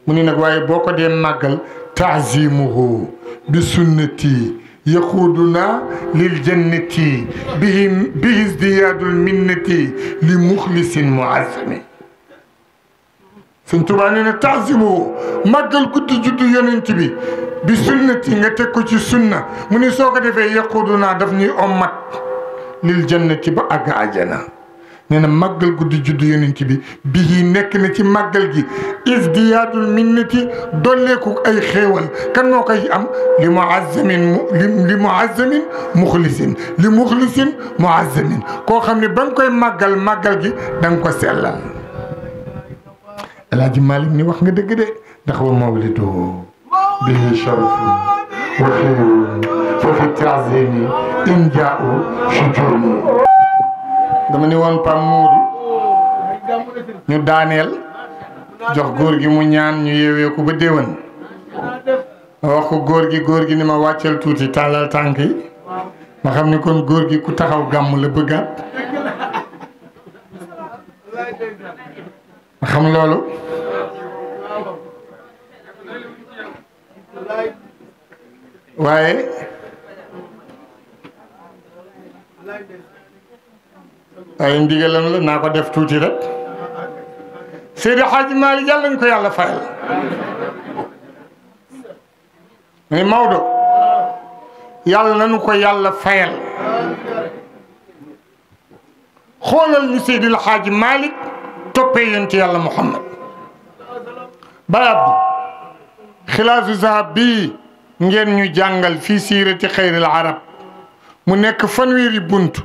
mu ni nag waaye boo ko dee màggal taazimuhu bi sunnati yaxuuduna lil jannati bihi izdiyaadul minnati li muxlisin muazzami sëñ Tuubaa nee na taazimuhu màggal guddi juddu yonent bi bi sunnati nga teg ko ci sunna mu ni soo ko defee yaxuuduna daf ñuy ommat lil jannati ba àgg àjjana nee na màggal guddi juddu yonent bi bii nekk na ci màggal gi isdiyaadul minnati dolleeku ay xéewal kan moo koy am li muazzamin muxlisin li muxlisin muazzamin koo xam ne ba nga koy màggal gi da nga ko sellal Alaaji Malick ni wax nga dëgg de ndax wa mawlidu bihi sharafun wa xayrun fa fi taazimi in jaau shujuni dama ni woon Pam Moodu ñu daaneel jox góor gi mu ñaan ñu yeewee ko ba déwén ma wax ko góor gi ni ma wàcceel tuuti tàllal tànk yi ma xam ni kon góor gi ku taxaw gàmm la bëggaat ma xam loolu waaye ndigalam la naa ko def tuuti rek Seydi Hadji Malick yàlla nañu ko yàlla fayal mais Maodo yàlla nañu ko yàlla fayal xoolal ni Seydi Hadji Malick toppee yonent yàlla Muhammad bayab bi xilaasu zahab bii ngeen ñu jàngal fii siirati xayril arab mu nekk fanweeri bunt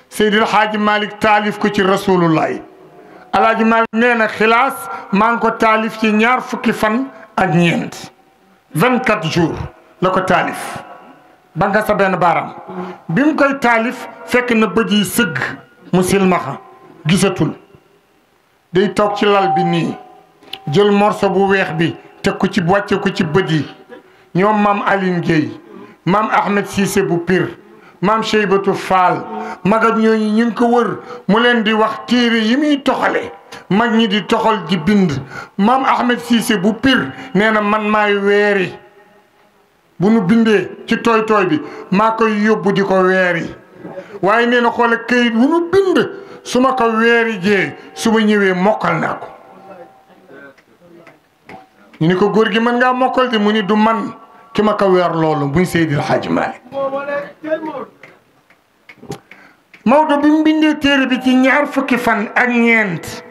Seydi Hadji Malick taalif ko ci rasulullahi Alaaji Malick nee na xilaas maa ngi ko taalif ci 20 fan ak ñeent 24 jours la ko taalif ba nga sa benn baaraam bi mu koy taalif fekk na bët yi sëgg mu silmaxa gisatul day toog ci lal bi nii jël morso bu weex bi teg ko ci wàcce ko ci bët yi ñoom maam Aline Gueye maam Ahmed Cissé bu Pire maam Cheybatu Fall magat ñooñu ñu ngi ko wër mu leen di wax téere yi muy toxale mag ñi di toxal di bind maam Ahmed Cissé bu Pire nee na man maay weeri bu nu bindee ci tooy tooy bi maa koy yóbbu di ko weeri waaye nee na xoole këyit wu nu bind su ma ko weeri jee su ma ñëwee mokkal naa ko ñu ni ko góor gi mën ngaa mokkal di mu ni du man ki ma ko weer loolu muy Seydil Hadji Malick Maodo bi mu bindee téere bi ci 20 fan ak ñeent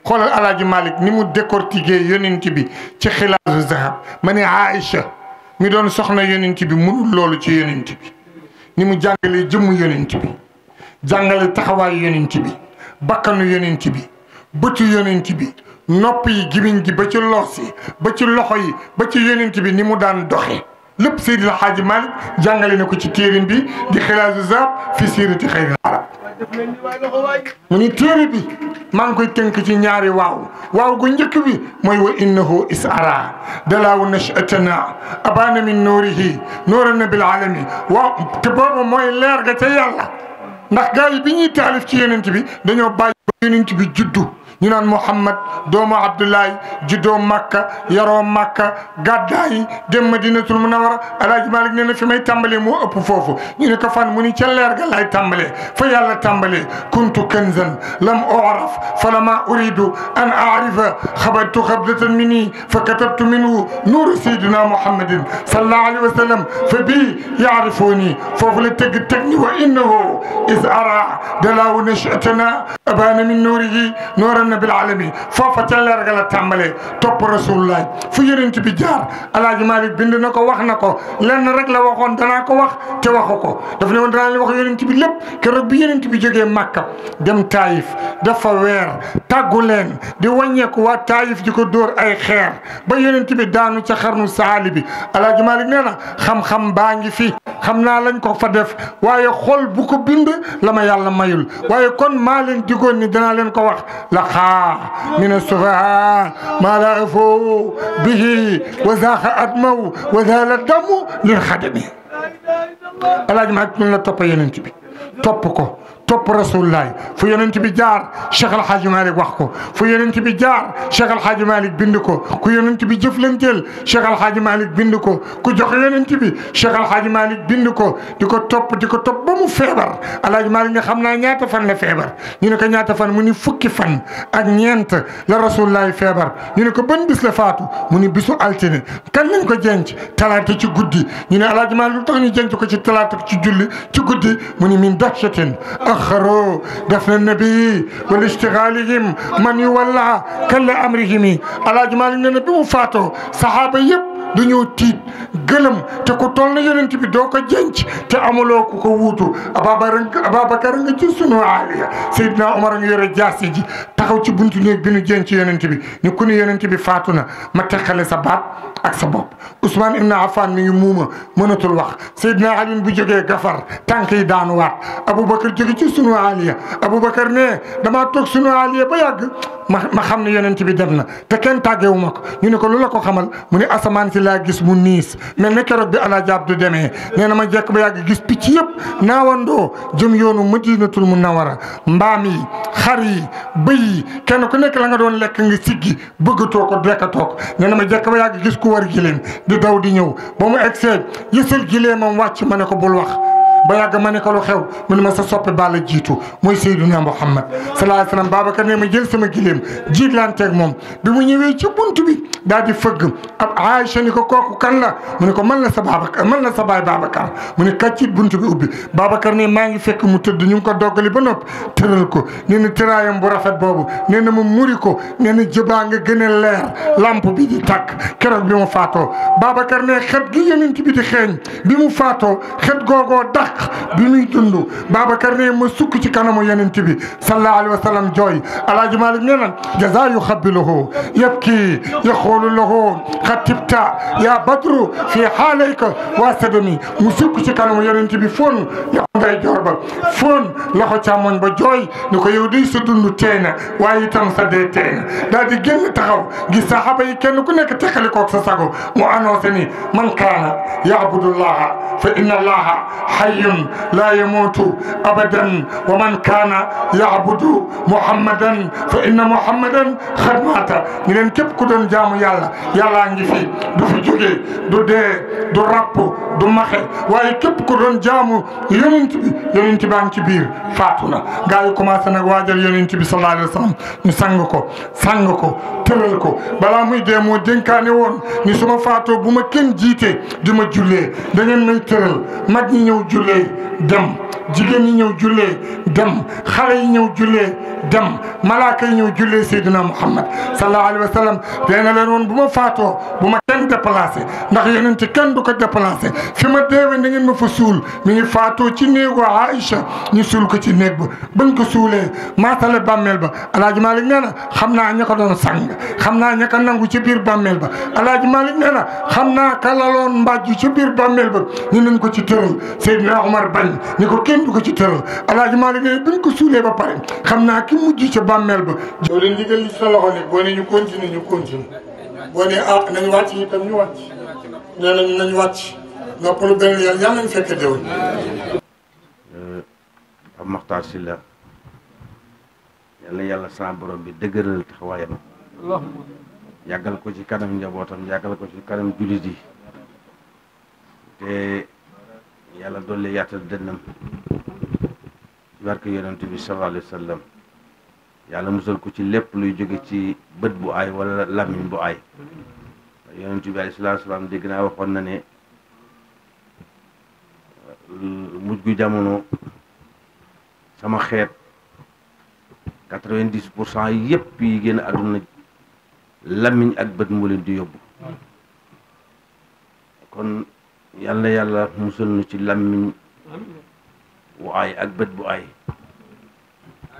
xoolal Alaaji Malick ni mu décortiquer yonent bi ci xilaasu zahab ma ne Aïcha mi doon soxna yonent bi mënul loolu ci yonent bi ni mu jàngalee jëmm yonent bi jàngale taxawaayu yonent bi bakkanu yonent bi bëtu yonent bi nopp yi gimiñ gi ba ci loos yi ba ci loxo yi ba ci yonent bi ni mu daan doxe lépp Seydil Hadji Malick jàngale na ko ci téerim bi di xilaasu zahab fi siirati xayril arab mu ni téere bi maa ngi koy tënk ci ñaari waaw gu njëkk bi mooy wa innahu is ara dalaawu nashatana abana min nuurihi nuura nabil alami waaw te boobu mooy leer ga ca yàlla ndax gars yi bi ñuy taalif ci yonent bi dañoo bàyyi ba yonent bi juddu ñu naan Muhammad doomu Abdoulaye juddoo Makka yaroo Makka gàddaay dem Madinatul Munawwara Alaaji Malick nee na fi may tàmbalee moo ëpp foofu ñu ne ko fan mu ni ca leer ga laay tàmbalee fa yàlla tàmbalee kuntu kanzan lam u'raf falama uridu an a'rifa xabattu xabdatan minni fa katabtu minhu nuuru sayyidina Muhammadin sallallahu alayhi wa sallam fa bii yaarifuni foofu la teg ni wa innahu is ara dalaawu nashatana abana min nuurihi nuuran nabil alamin foofa ca leer ga la tàmbalee topp rasulullah fu yonent bi jaar Alaaji Malick bind na ko wax na ko lenn rek la waxoon danaa ko wax te waxu ko daf ne woon danaa leen wax yonent bi lépp keroog bi yonent bi jógee Makka dem Taïf dafa weer tàggu leen di wàññeeku waa Taïf di ko dóor ay xeer ba yonent bi daanu ca xarnu saali bi Alaaji Malick nee na xam-xam baa ngi fi xam naa lañ ko fa def waaye xol bu ko bind la ma yàlla mayul waaye kon maa leen digoon ni danaa leen ko wax لقى من السفهاء ما لا أفو به وزاخ أدمو وذال الدم للخدم Alaaji Malick la topp yonent bi topp ko topp rasulullah fu yonent bi jaar Cheikh El Hadji Malick wax ko fu yonent bi jaar Cheikh El Hadji Malick bind ko ku yonent bi jëflanteel Cheikh El Hadji Malick bind ko ku jox yonent bi Cheikh El Hadji Malick bind ko di ko topp ba mu feebar Alaaji Malick nga xam naa ñaata fan la feebar ñu ne ko ñaata fan mu ni fukki fan ak ñeent la rasulullah feebar ñu ne ko ban bis la faatu mu ni bisu altine kan lañ ko jenc talaata ci guddi ñu ne Alaaji Malick lu tax ñu jenc ko ci talaata ci julli ci guddi mu ni min dahshatin أخروا دفن النبي والاشتغالهم من يولى كل أمرهم Alaaji Malick ne bi mu faatoo saxaaba yëpp dañoo tiit gëlëm te ku toll na yonent bi doo ko jenc te amuloo ku ko wuutu Ababacar nga ci sunu aaliya Seydina Omar nga yore jaasi ji taxaw ci buntu néeg bi nu jenc yonent bi ni ku ni yonent bi faatu na ma teqale sa baat ak sa bopp Ousmane Ibn Affan mi ngi muuma mënatul wax Seydina Ali bu jógee gafar tànk yi daanuwaat Aboubacar jóge ci sunu aaliya Aboubacar ne damaa toog sunu aaliya ba yàgg ma xam ne yonent bi dem na te kenn tàggewu ma ko ñu ne ko lu la ko xamal mu ne asamaan si laa gis mu niis mel ne keroog bi Alaaji Abdu demee nee na ma jekk ba yàgg gis picc yëpp naawandoo jëm yoonu Madinatul Munawwara mbaam yi xar yi bëy yi kenn ku nekk la nga doon lekk nga siggi bëggatoo ko dekkatoo ko nee na ma jekk ba yàgg gis ku war gileem di daw di ñëw ba mu egsee yësal gileemam wàcc ma ne ko bul wax ba yàgg ma ne ko lu xew mu ne ma sa soppe bala jiitu mooy Seydina Muhammad sallallahu alayhi wa sallam Babacar ne ma jël sama gileem jiitlanteeg moom bi mu ñëwee ci buntu bi daal di fëgg ab Aïcha ni ko kooku kan la mu ne ko man la sa Babacar man la sa baay Babacar mu ne kàccit buntu bi ubbi Babacar ne maa ngi fekk mu tëdd ñu ngi ko doggali ba noppi tëral ko nee na tëraayam bu rafet boobu nee na ma muri ko nee na jëbaa nga gën a leer lampe bi di tàkk keroog bi mu faatoo Babacar ne xet gi yonent bi di xeeñ bi mu faatoo xet googoo dàq bi muy dund Babacar ne ma sukk ci kanamu yonent bi sallallahu alayhi wa sallam jooy Alaaji Malik nee na jaza yuxabbiluhu yabki yaxoolu lahu xatibta ya badru fi xaalayka waa sadami mu sukk ci kanamu yonent bi foon loxo ngay joor ba foon loxo càmmoñ ba jooy ni ko yow day sa dund teey na waaye itam sa dee teey na daal di génn taxaw gis saxaaba yi kenn ku nekk teqalikoog sa sago mu annoncé ni man kaana yaabudullaha fa inna allaha hayyun la yamuutu abadan wa man kaana yaabudu muhammadan fa inna muhammadan xad maata ñu leen képp ku doon jaamu yàlla yàllaa ngi fi du fi jógee du dee du rapp du maxe waaye képp ku doon jaamu yonent bi baa ngi ci biir faatu na gaa yi commencé nag waajal yonent bi sallallahu alayhi wa sallam ñu sang ko tëral ko balaa muy dee moo dénkaane woon ni su ma faatoo bu ma kenn jiite di ma jullee da ngeen may tëral mag ñi ñëw jullee dem jigéen ñi ñëw jullee dem xale yi ñëw jullee dem malaaka yi ñëw jullee Seydina Muhammad sallallahu alayhi wa sallam dee na leen woon bu ma faatoo bu ma kenn déplacé ndax yonent kenn du ko déplacé fi ma deewee da ngeen ma fa suul mi ngi faatoo ci néegu Aïcha ñu suul ko ci néeg ba bañ ko suulee maasale bàmmeel ba Alaaji Malik nee na xam naa ña ko doon sang xam naa ña ko nangu ci biir bàmmeel ba Alaaji Malik nee na xam naa ka laloon mbàjju ci biir bàmmeel ba ñu nañ ko ci tëral Seydina Omar bañ ni ko kenn du ko ci tëral Alaaji Malik nee na bañ ko suulee ba pare xam naa ki mujj ca bàmmeel ba yow leen ndigal li sa loxo ne boo ne ñu continuer boo ne nañu wàcc itam ñu wàcc nee nañ nañu wàcc noppalu benn yàlla nañ fekk déwén ab Maxtaar Sylla yal na yàlla sa borom bi dëgëral taxawaayam yàggal ko ci kanam njabootam yàggal ko ci kanam jullit yi te yàlla dolli yaatal dënnam ci barke yonent bi sallallahu alayhi wa sallam yàlla musal ko ci lépp luy jóge ci bët bu aay wala làmmiñ bu aay yonent bi alayhi salaatu salaam dégg naa waxoon na ne mujj gu jamono sama xeet 90% yëpp yi génn àdduna làmmiñ ak bët moo leen di yóbbu kon yal na yàlla musal nu ci làmmiñ bu aay ak bët bu aay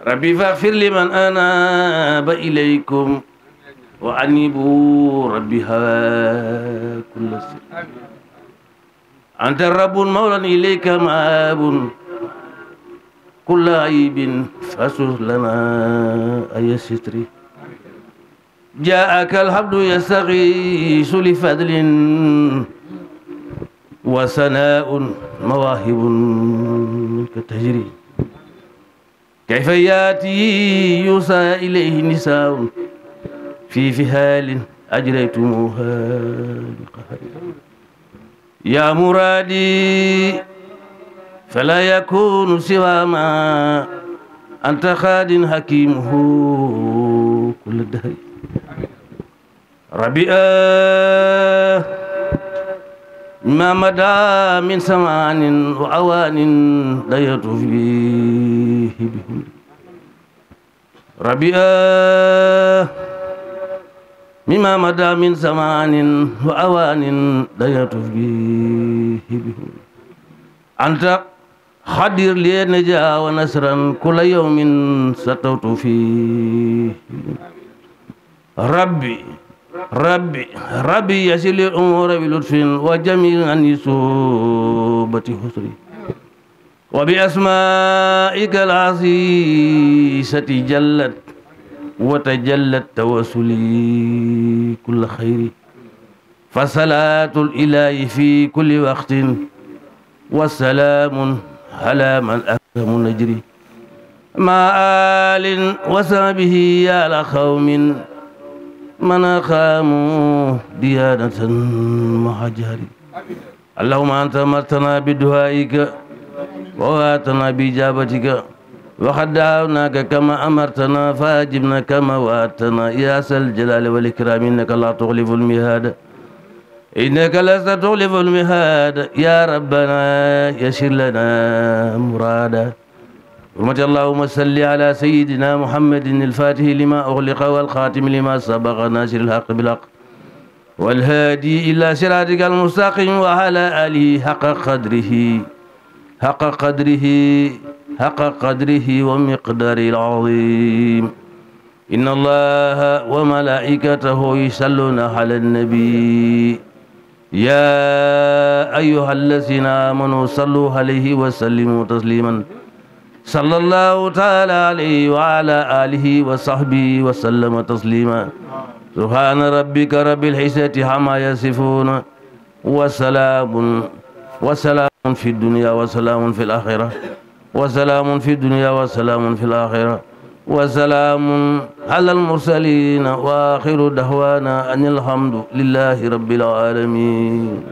rabbi faghfir liman anaba ilaykum wa anibu rabbi hawa kulla sir anta rabbun mawlan ilayka maabun kulla aybin fasus lana aya sitri jaaka alhamdu yastaghiisu li fadlin wa sanaa'un mawaahibun minka tajri kayfa yaati yusaa ilayhi nisaa'un fi fihaalin ajraytumuuhaa biqahri yaa muraadi falaa yakuunu siwaa maa anta xaadin hakiimuhu kulla dahri rabbi ما مدى من سمان وأوان لا يطوف به بهم ربي مما مدى من زمان وأوان لا يطوف به بهم أنت خدير لي نجا ونصرا كل يوم ستوت فيه ربي يسر الأمور بلطف وجميل عن يسوبة حسري وبأسمائك العزيزة جلت وتجلت توسلي كل خير فصلاة الإله في كل وقت والسلام على من أكرم نجري مع آل وصحبه على قوم من أقاموا ديانة محجر اللهم أنت أمرتنا بدعائك ووعدتنا بإجابتك وقد دعوناك كما أمرتنا فأجبنا كما وعدتنا يا ذا الجلال والإكرام إنك لا تخلف الميعاد إنك لست تخلف الميعاد يا ربنا يسر لنا مرادا حرمة اللهم صل على سيدنا محمد الفاتح لما أغلق والخاتم لما سبق ناصر الحق بالحق والهادي إلى صراطك المستقيم وعلى آله حق قدره ومقداره العظيم إن الله وملائكته يصلون على النبي يا أيها الذين آمنوا صلوا عليه وسلموا تسليما صلى الله تعالى عليه وعلى آله وصحبه وسلم تسليما سبحان ربك رب العزة عما يصفون وسلام في الدنيا وسلام في الآخرة وسلام في الدنيا وسلام في الآخرة وسلام على المرسلين وآخر دعوانا أن الحمد لله رب العالمين